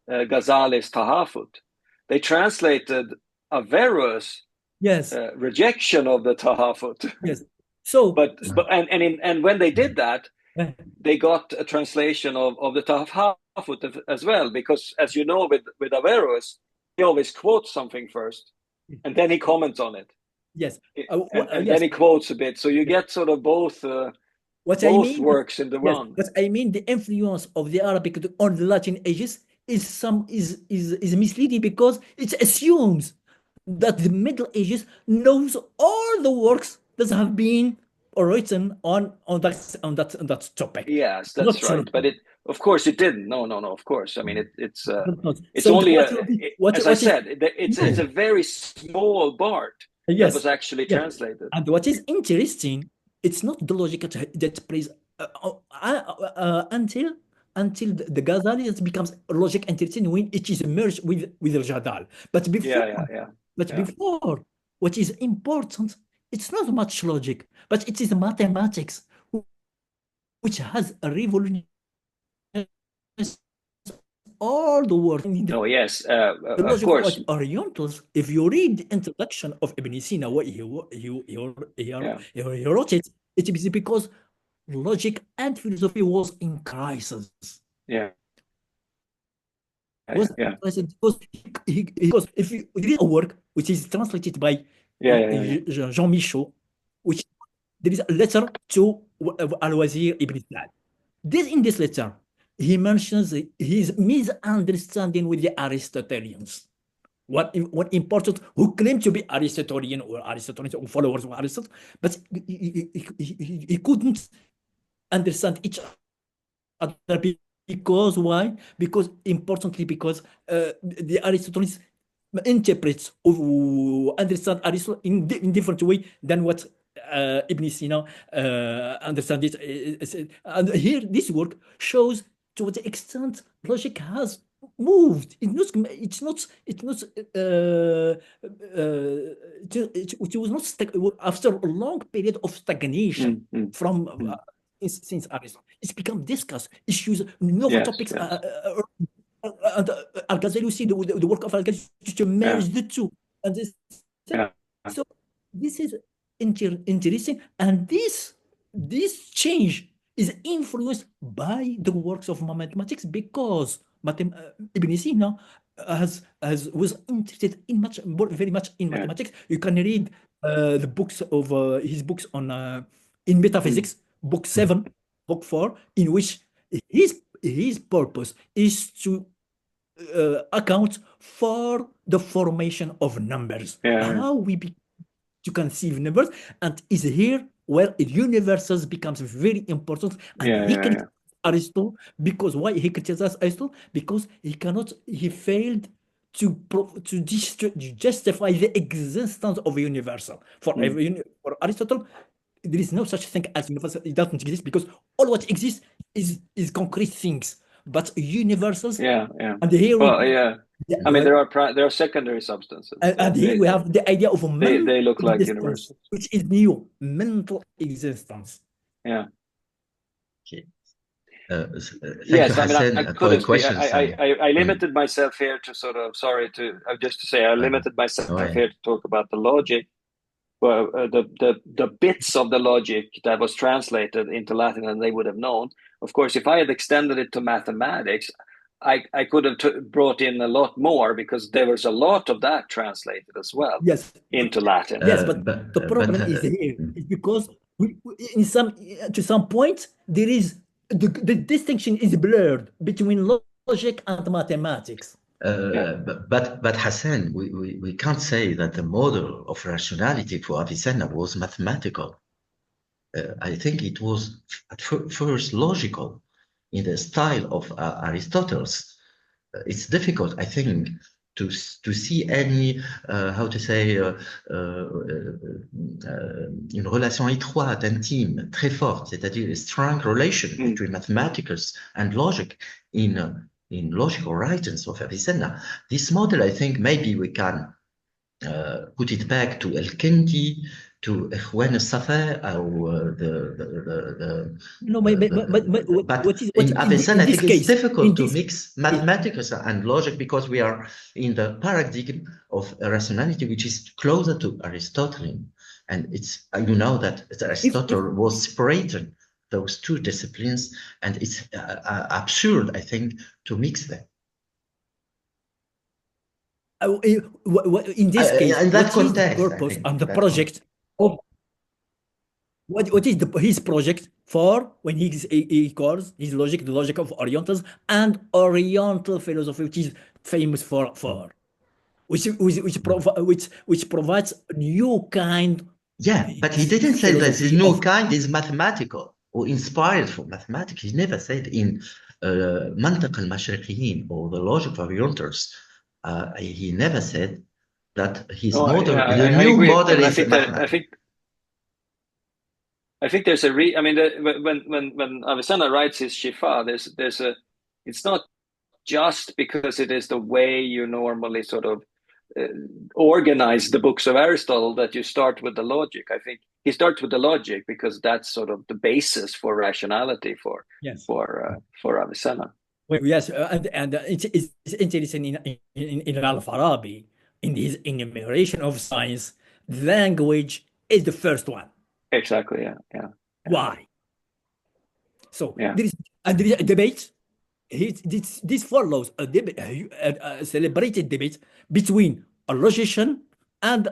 Ghazali's Tahafut. They translated Averroes' Yes, rejection of the Tahafut. yes. So, And when they did that, uh, they got a translation of the Tahafut as well, because as you know, with Averroes, he always quotes something first, and then he comments on it, yes, and then yes. he quotes a bit. So you get sort of both What I mean, works in the yes, one. what I mean, the influence of the Arabic on the Latin ages is misleading because it assumes that the Middle Ages knows all the works that have been written on that topic. Yes, Not that's true. right. But of course, it didn't. No. Of course. I mean, it's So only as I what is said, it's a very small part that yes, was actually yes. translated. And what is interesting, it's not the logic that plays until the Ghazali becomes logic interesting when it is merged with the Jadal. But before, Yeah. before, what is important, it's not much logic, but it is mathematics, which has a revolutionized all the world. Oh yes, The of logic course. of Orientals, if you read the introduction of Ibn Sina, what he wrote it, it is because logic and philosophy was in crisis. Yeah. Was in crisis because if you read a work which is translated by Jean Michaud, which there is a letter to Al-Wazir Ibn Sa'd. In this letter, he mentions his misunderstanding with the Aristotelians. What important who claim to be Aristotelian or followers of Aristotle, but he couldn't understand each other because why? Because importantly, because the Aristotelians interprets or understand Aristotle in different way than what Ibn Sina understand it. And here, this work shows to what extent logic has moved. It was not after a long period of stagnation from since Aristotle. It's become discussed, issues, novel topics. Al-Ghazali, you see the work of Al-Ghazali to merge the two. And so this is interesting. And this change is influenced by the works of mathematics because Ibn Sina was interested in very much in mathematics. You can read the books of his books on in metaphysics, book 7, book 4, in which his purpose is to account for the formation of numbers, how we to conceive numbers, and is here where universals becomes very important. And he criticizes Aristotle because why he criticizes Aristotle? Because he failed to justify the existence of a universal. For Aristotle, there is no such thing as universal. It doesn't exist because all what exists is concrete things. But universals, and here I mean, there are secondary substances, and here we have the idea of a mental they look like existence, universals, which is new, mental existence. Okay. Yes, I mean, I couldn't speak. I limited myself here to sort of, just to say, I limited myself here to talk about the logic, well, the bits of the logic that was translated into Latin and they would have known. Of course, if I had extended it to mathematics, I could have brought in a lot more because there was a lot of that translated as well into Latin. Yes, but the problem is here is because to some point there is the distinction is blurred between logic and mathematics. But Hassan, we can't say that the model of rationality for Avicenna was mathematical. I think it was at first logical in the style of Aristotle's. It's difficult, I think, to see any, how to say, une relation étroite, intime, très forte, c'est-à-dire a strong relation between mathematics and logic in logical writings of Avicenna. This model, I think, maybe we can put it back to El-Kindi, to Ikhwan al-Safa, or No, but in Avicenna, I this think it's case, difficult to mix mathematics and logic because we are in the paradigm of rationality, which is closer to Aristotelian. And it's, you know, that Aristotle was separated those two disciplines, and it's absurd, I think, to mix them. In this case, in that what context, is the purpose and the project of what is his project for when he calls his logic the logic of Orientals and Oriental philosophy, which is famous for which provides a new kind. Yeah, but he didn't say that this new kind is mathematical or inspired from mathematics. He never said in منطق المشرقيين or the logic of Orientals. He never said that his model, the new model is mathematical. I think there's I mean, when Avicenna writes his Shifa, there's a, it's not just because it is the way you normally sort of organize the books of Aristotle that you start with the logic. I think he starts with the logic because that's sort of the basis for rationality for Avicenna. Well, yes, and it's interesting in Al-Farabi, in his enumeration of science, language is the first one. Exactly. Yeah. Why? So there is a debate. This follows a debate, a celebrated debate between a logician and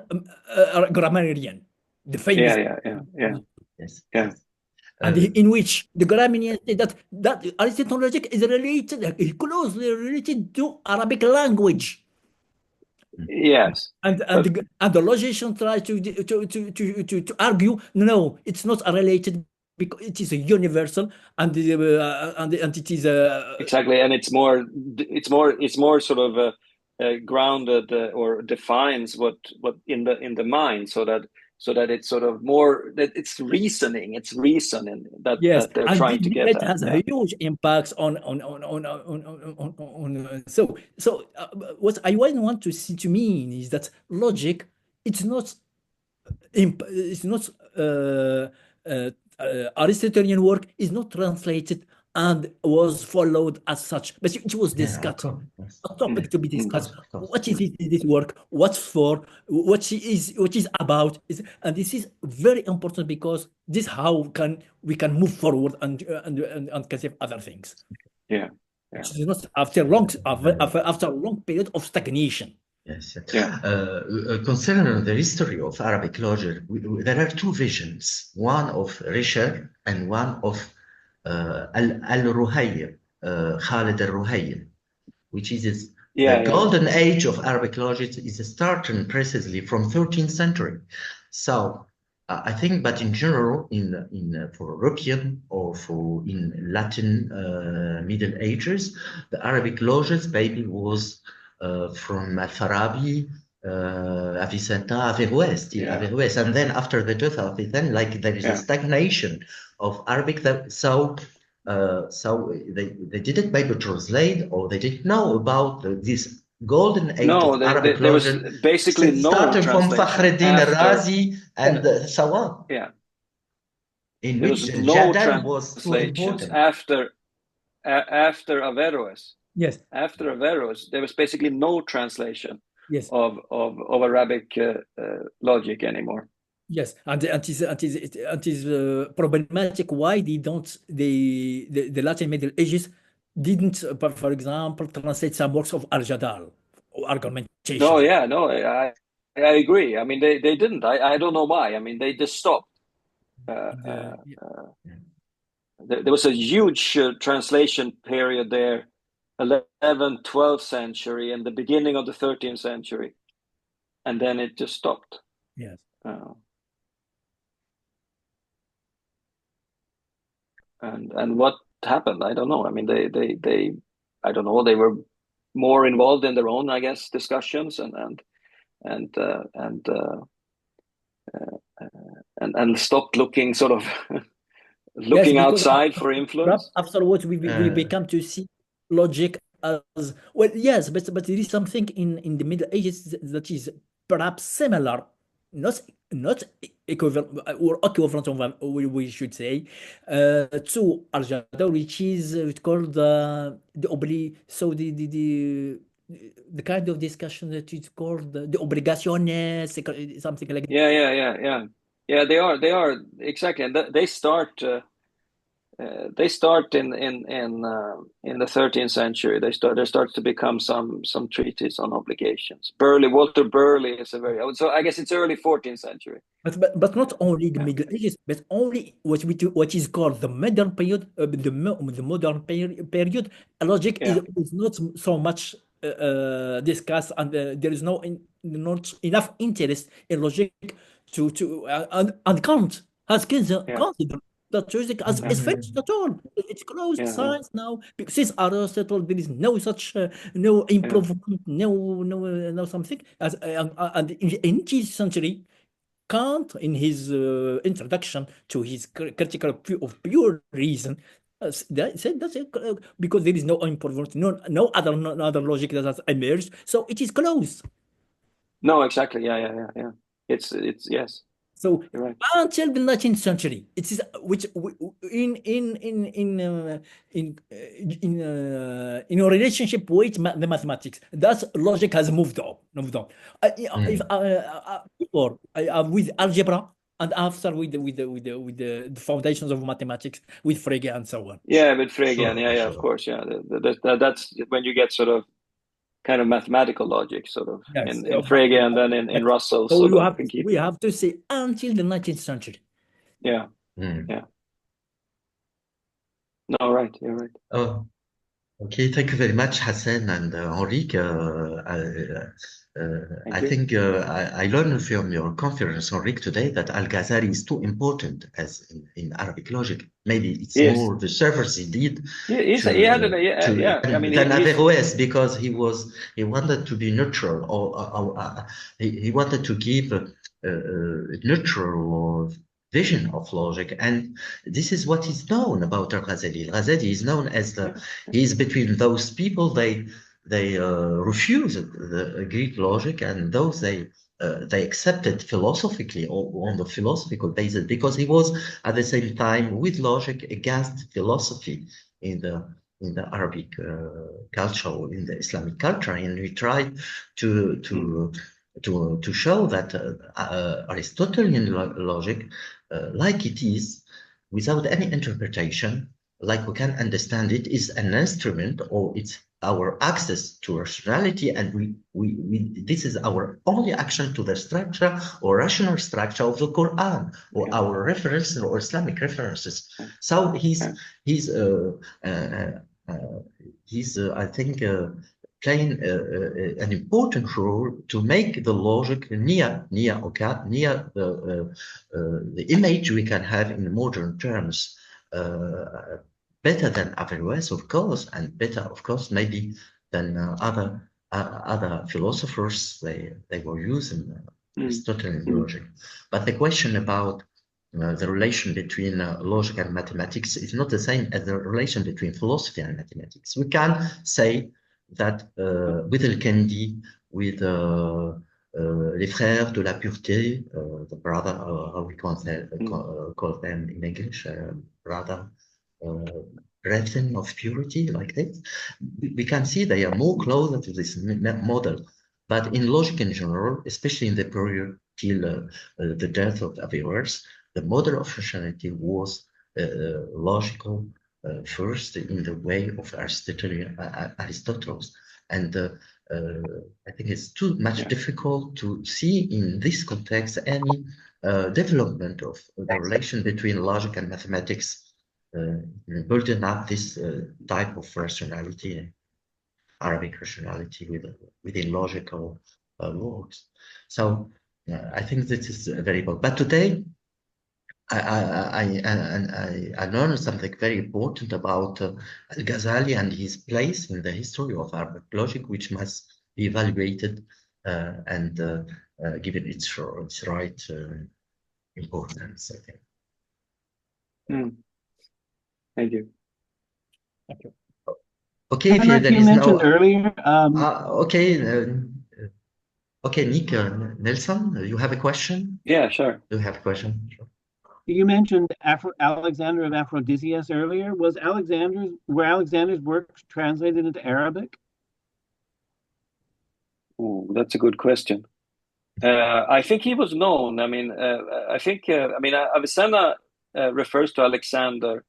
a grammarian, the famous. Yes. And in which the grammarian said that Aristotle's logic is closely related to Arabic language. Yes, and the logician tries to argue, no, it's not related because it is a universal, and it is exactly, and it's more sort of grounded or defines what in the mind, so that it's sort of more that it's reasoning that yes, that they're and trying to get at. Has a huge impacts on so what I want to see to mean is that logic, it's not Aristotelian work is not translated and was followed as such, but it was discussed, a topic to be discussed. What is this work? What's for? What is about? And this is very important because this how we can move forward and consider other things. Yeah. It's not after a long period of stagnation. Yes. Concerning the history of Arabic logic, there are two visions: one of Risher and one of Al-Ruhayy, Khalid al-Ruhayy, which is the golden age of Arabic logic is starting precisely from 13th century. So I think, but in general, for European or in Latin Middle Ages, the Arabic logic maybe was from Al-Farabi, Avicenna, Averroes, and then after the death of Avicenna, like there is a stagnation of Arabic. So they didn't maybe translate, or they didn't know about this golden age of Arabic there was basically no starting from Fakhreddin Razi and so on. Yeah, in there which was no Jadal was so translations important. after Averroes. Yes. After Averroes, there was basically no translation. Yes. Of Arabic logic anymore. Yes, and it is problematic why the Latin Middle Ages didn't, for example, translate some works of Al-Jadal or argumentation. No, I agree. I mean, they didn't. I don't know why. I mean, they just stopped. There was a huge translation period there 11th, 12th century and the beginning of the 13th century, and then it just stopped. Yes. And what happened? I don't know. I mean, they I don't know. They were more involved in their own, I guess, discussions and stopped looking sort of Yes, looking because outside for perhaps influence. afterwards we become to see logic as well. Yes, but there is something in the Middle Ages that is perhaps similar, not equivalent or equivalent of we should say to Al-Jada, which is called the so the kind of discussion that is called the obligaciones, something like that. Yeah. They are exactly, and they start. They start in the 13th century. There starts to become some treaties on obligations. Walter Burley is a very, so I guess it's early 14th century. But not only the Middle Ages, but only what is called the modern period. The modern period, logic is not so much discussed, and there is not enough interest in logic and Kant has considered that logic is finished at all. It's closed science now because since Aristotle there is no such no improvement, no something as and in 18th century. Kant, in his introduction to his critical view of pure reason, said that's because there is no improvement, no other logic that has emerged, so it is closed. No, exactly. Yeah. It's yes. So You're right. until the 19th century, it is which in a relationship with the mathematics, that logic has moved on. If before with algebra, and after with the foundations of mathematics with Frege and so on. Yeah, with Frege, Sure. of course, yeah. That's when you get sort of kind of mathematical logic, sort of Yes, in Frege, and then in Russell, so sort you of have thinking. we have to say until the 19th century. Yeah. No, right. You're right. Oh, okay. Thank you very much, Hassan and Henrik. I think I learned from your conference, Henrik, today that Al-Ghazali is too important as in Arabic logic. Maybe it's more the surface he did I mean, than Averroes, because he wanted to be neutral, or he wanted to give a neutral vision of logic, and this is what is known about Al-Ghazali. Al-Ghazali is known as he is between those people they refuse the Greek logic and those they accepted philosophically or on the philosophical basis, because he was at the same time with logic against philosophy in the Arabic culture or in the Islamic culture, and we tried to show that Aristotelian logic, like it is, without any interpretation, like we can understand it, is an instrument, or it's our access to rationality, and this is our only action to the structure or rational structure of the Quran, or our references or Islamic references. So he's I think playing an important role to make the logic near the image we can have in modern terms, better than Averroes, of course, and better, of course, maybe than other philosophers they were using Aristotelian logic. But the question about the relation between logic and mathematics is not the same as the relation between philosophy and mathematics. We can say that with Al-Kendi, with les frères de la pureté, the brother, how we call them in English, brother, brethren of purity, like this, we can see they are more closer to this model. But in logic in general, especially in the period till the death of Averroes, the model of rationality was logical first in the way of Aristotle. And I think it's too much difficult to see in this context any development of the relation between logic and mathematics building up this type of rationality. Arabic rationality within logical works. So I think this is very important. But today, I learned something very important about Al-Ghazali and his place in the history of Arabic logic, which must be evaluated and given its right importance, I think. Thank you. Thank you. Okay, Henrik, there you is mentioned no. earlier. Okay, Nick, Nelson, you have a question? Yeah, sure. Do you have a question? Sure. You mentioned Alexander of Aphrodisias earlier. Were Alexander's works translated into Arabic? Ooh, that's a good question. I think he was known. I mean, Avicenna refers to Alexander,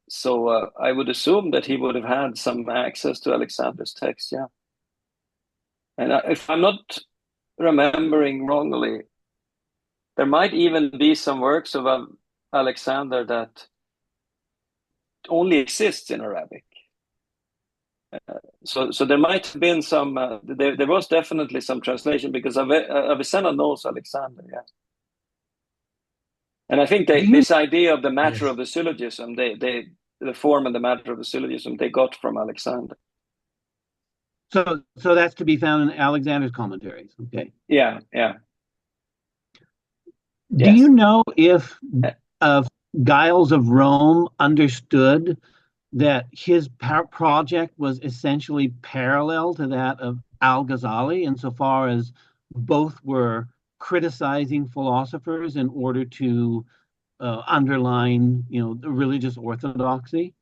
so I would assume that he would have had some access to Alexander's text. Yeah, and if I'm not remembering wrongly, there might even be some works of Alexander that only exists in Arabic. So there might have been some. There was definitely some translation because Avicenna knows Alexander. Yeah, and I think this idea of the matter of the syllogism, the form and the matter of the syllogism, they got from Alexander. So that's to be found in Alexander's commentaries. Okay. Yeah. Do you know if Giles of Rome understood that his project was essentially parallel to that of Al-Ghazali insofar as both were criticizing philosophers in order to underline, the religious orthodoxy?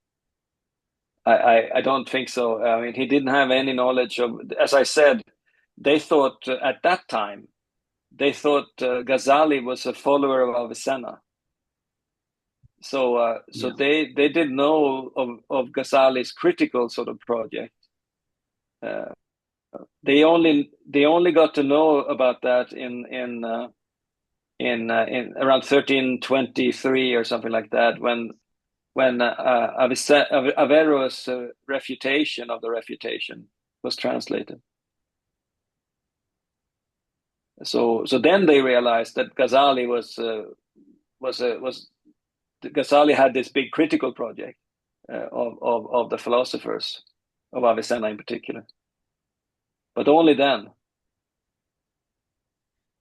I don't think so. I mean, he didn't have any knowledge of, as I said, they thought at that time, Ghazali was a follower of Avicenna. So they didn't know of Ghazali's critical sort of project. They only got to know about that in around 1323 or something like that, when Averroes' refutation of the refutation was translated. So then they realized that Ghazali Ghazali had this big critical project of the philosophers, of Avicenna in particular, but only then.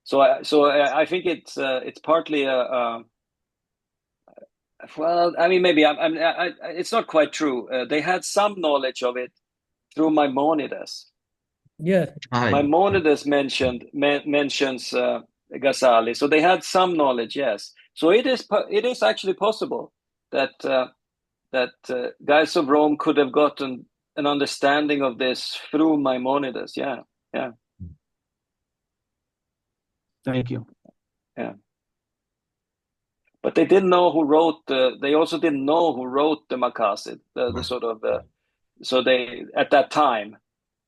So I think it's partly well, I mean, maybe it's not quite true. They had some knowledge of it through Maimonides. Yeah. Maimonides mentions Ghazali, so they had some knowledge. Yes, so it is actually possible that Giles of Rome could have gotten an understanding of this through Maimonides. Yeah. Thank you. Yeah. But they didn't know who wrote they also didn't know who wrote the Maqasid, the sort of so they, at that time,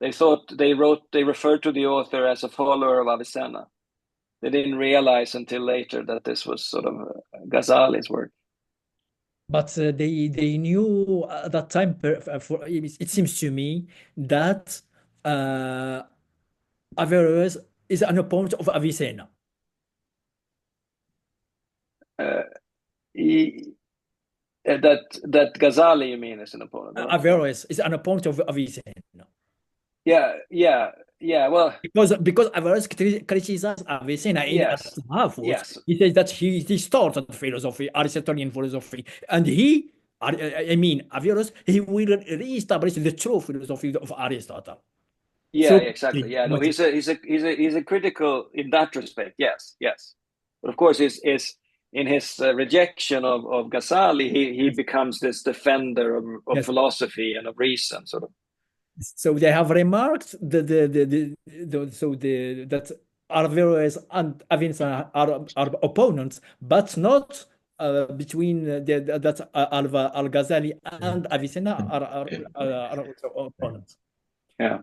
they thought they referred to the author as a follower of Avicenna. They didn't realize until later that this was sort of Ghazali's work. But they knew at that time, it seems to me, that Averroes is an opponent of Avicenna. That Ghazali, you mean, is an opponent? Averroes is an opponent of Avicenna. Yeah. Well, because Averroes criticizes Avicenna in half. Yes. He says that he started philosophy, Aristotelian philosophy, and Averroes, he will reestablish the true philosophy of Aristotle. Yeah, So, exactly. Yeah, no, he's a critical in that respect. Yes. But of course, is in his rejection of Ghazali, he becomes this defender of philosophy and of reason, sort of. So they have remarked that Averroes and Avicenna are opponents, but not between that Al-Ghazali and Avicenna are also opponents. Yeah.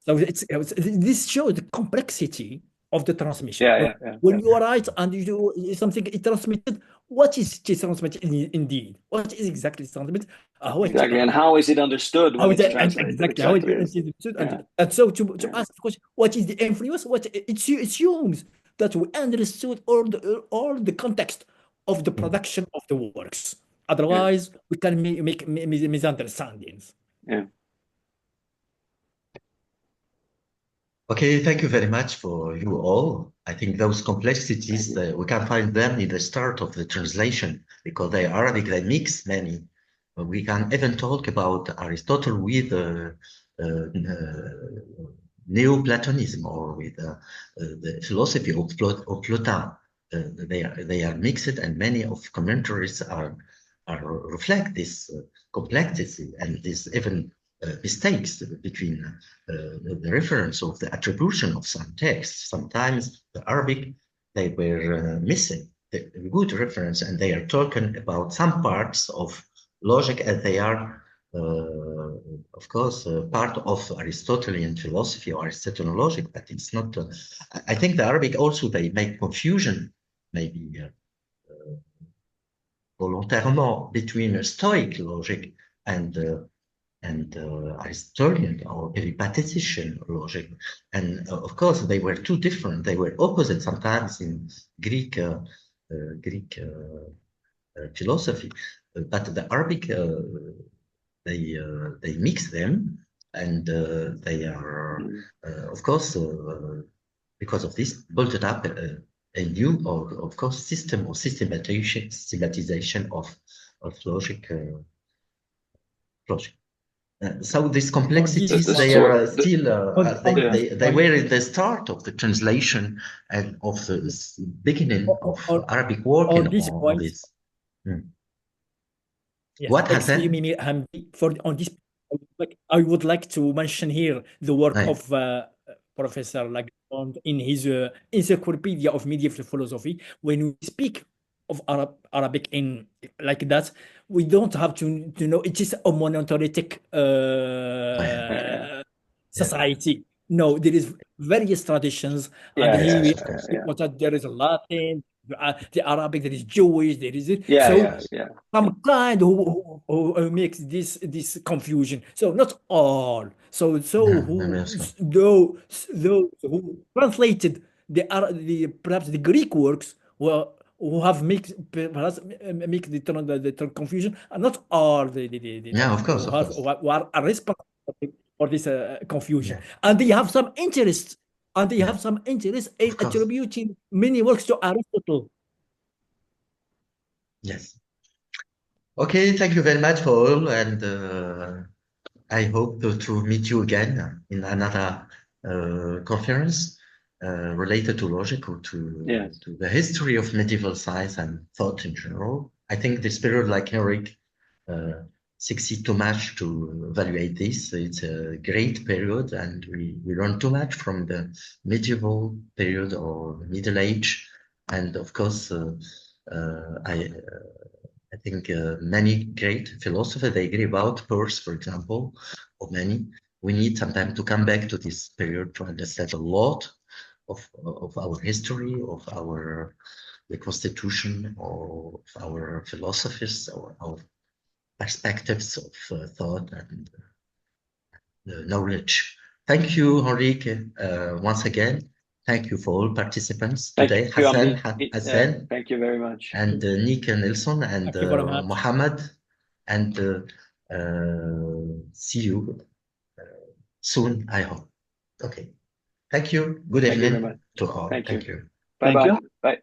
So this shows the complexity of the transmission. Yeah. When you write and you do something, it transmitted what is transmitted indeed? What is exactly transmitted? Exactly, and how is it understood when it's And translated? exactly how it is understood. And so to ask the question, what is the influence? What it assumes that we understood all the context of the production of the works. Otherwise, we can make misunderstandings. Yeah. Okay, thank you very much for you all. I think those complexities, we can find them in the start of the translation because they are Arabic, they mix many. We can even talk about Aristotle with Neoplatonism or with the philosophy of Plotin. They are mixed, and many of commentaries are reflect this complexity and this even mistakes between the reference of the attribution of some texts. Sometimes the Arabic, they were missing the good reference, and they are talking about some parts of logic as they are, of course, part of Aristotelian philosophy or Aristotelian logic, but it's not. I think the Arabic also, they make confusion, maybe volontairement, between Stoic logic and Aristotelian or peripatetician logic. And of course, they were two different. They were opposite sometimes in Greek philosophy, but the Arabic they mix them, and they are of course because of this built up a new, or of course, system or systematization of logic. So these complexities, they are still, they were in the start of the translation and of the beginning of Arabic working on this. Yes, What excuse happened? me, Hamdi, on this, I would like to mention here the work of Professor Lagerlund in his Encyclopedia of Medieval Philosophy. When we speak of Arabic in like that, we don't have to know it is a monolithic society. No, there is various traditions, and he there is Latin, the Arabic, there is Jewish, there is some kind who makes this confusion. So not all. So those who translated the perhaps the Greek works who have perhaps make the confusion, and not all of course, who are responsible for this confusion, and they have some interest. And they have some interest in attributing many works to Aristotle. Yes. Okay, thank you very much for all, and I hope to meet you again in another conference related to logic or to the history of medieval science and thought in general. I think this period, like Henrik, succeed too much to evaluate this. It's a great period, and we learn too much from the medieval period or Middle Age. And of course, I think many great philosophers, they agree about Peirce, for example, or many. We need some time to come back to this period to understand a lot of our history, of the constitution, of our philosophies, or our perspectives of thought and knowledge. Thank you, Henrik, once again. Thank you for all participants today. Hassan, thank you very much. And Nick Nelson and Mohammed. And see you soon, I hope. Okay. Thank you. Good evening to all. Thank you. you. Bye-bye. Bye.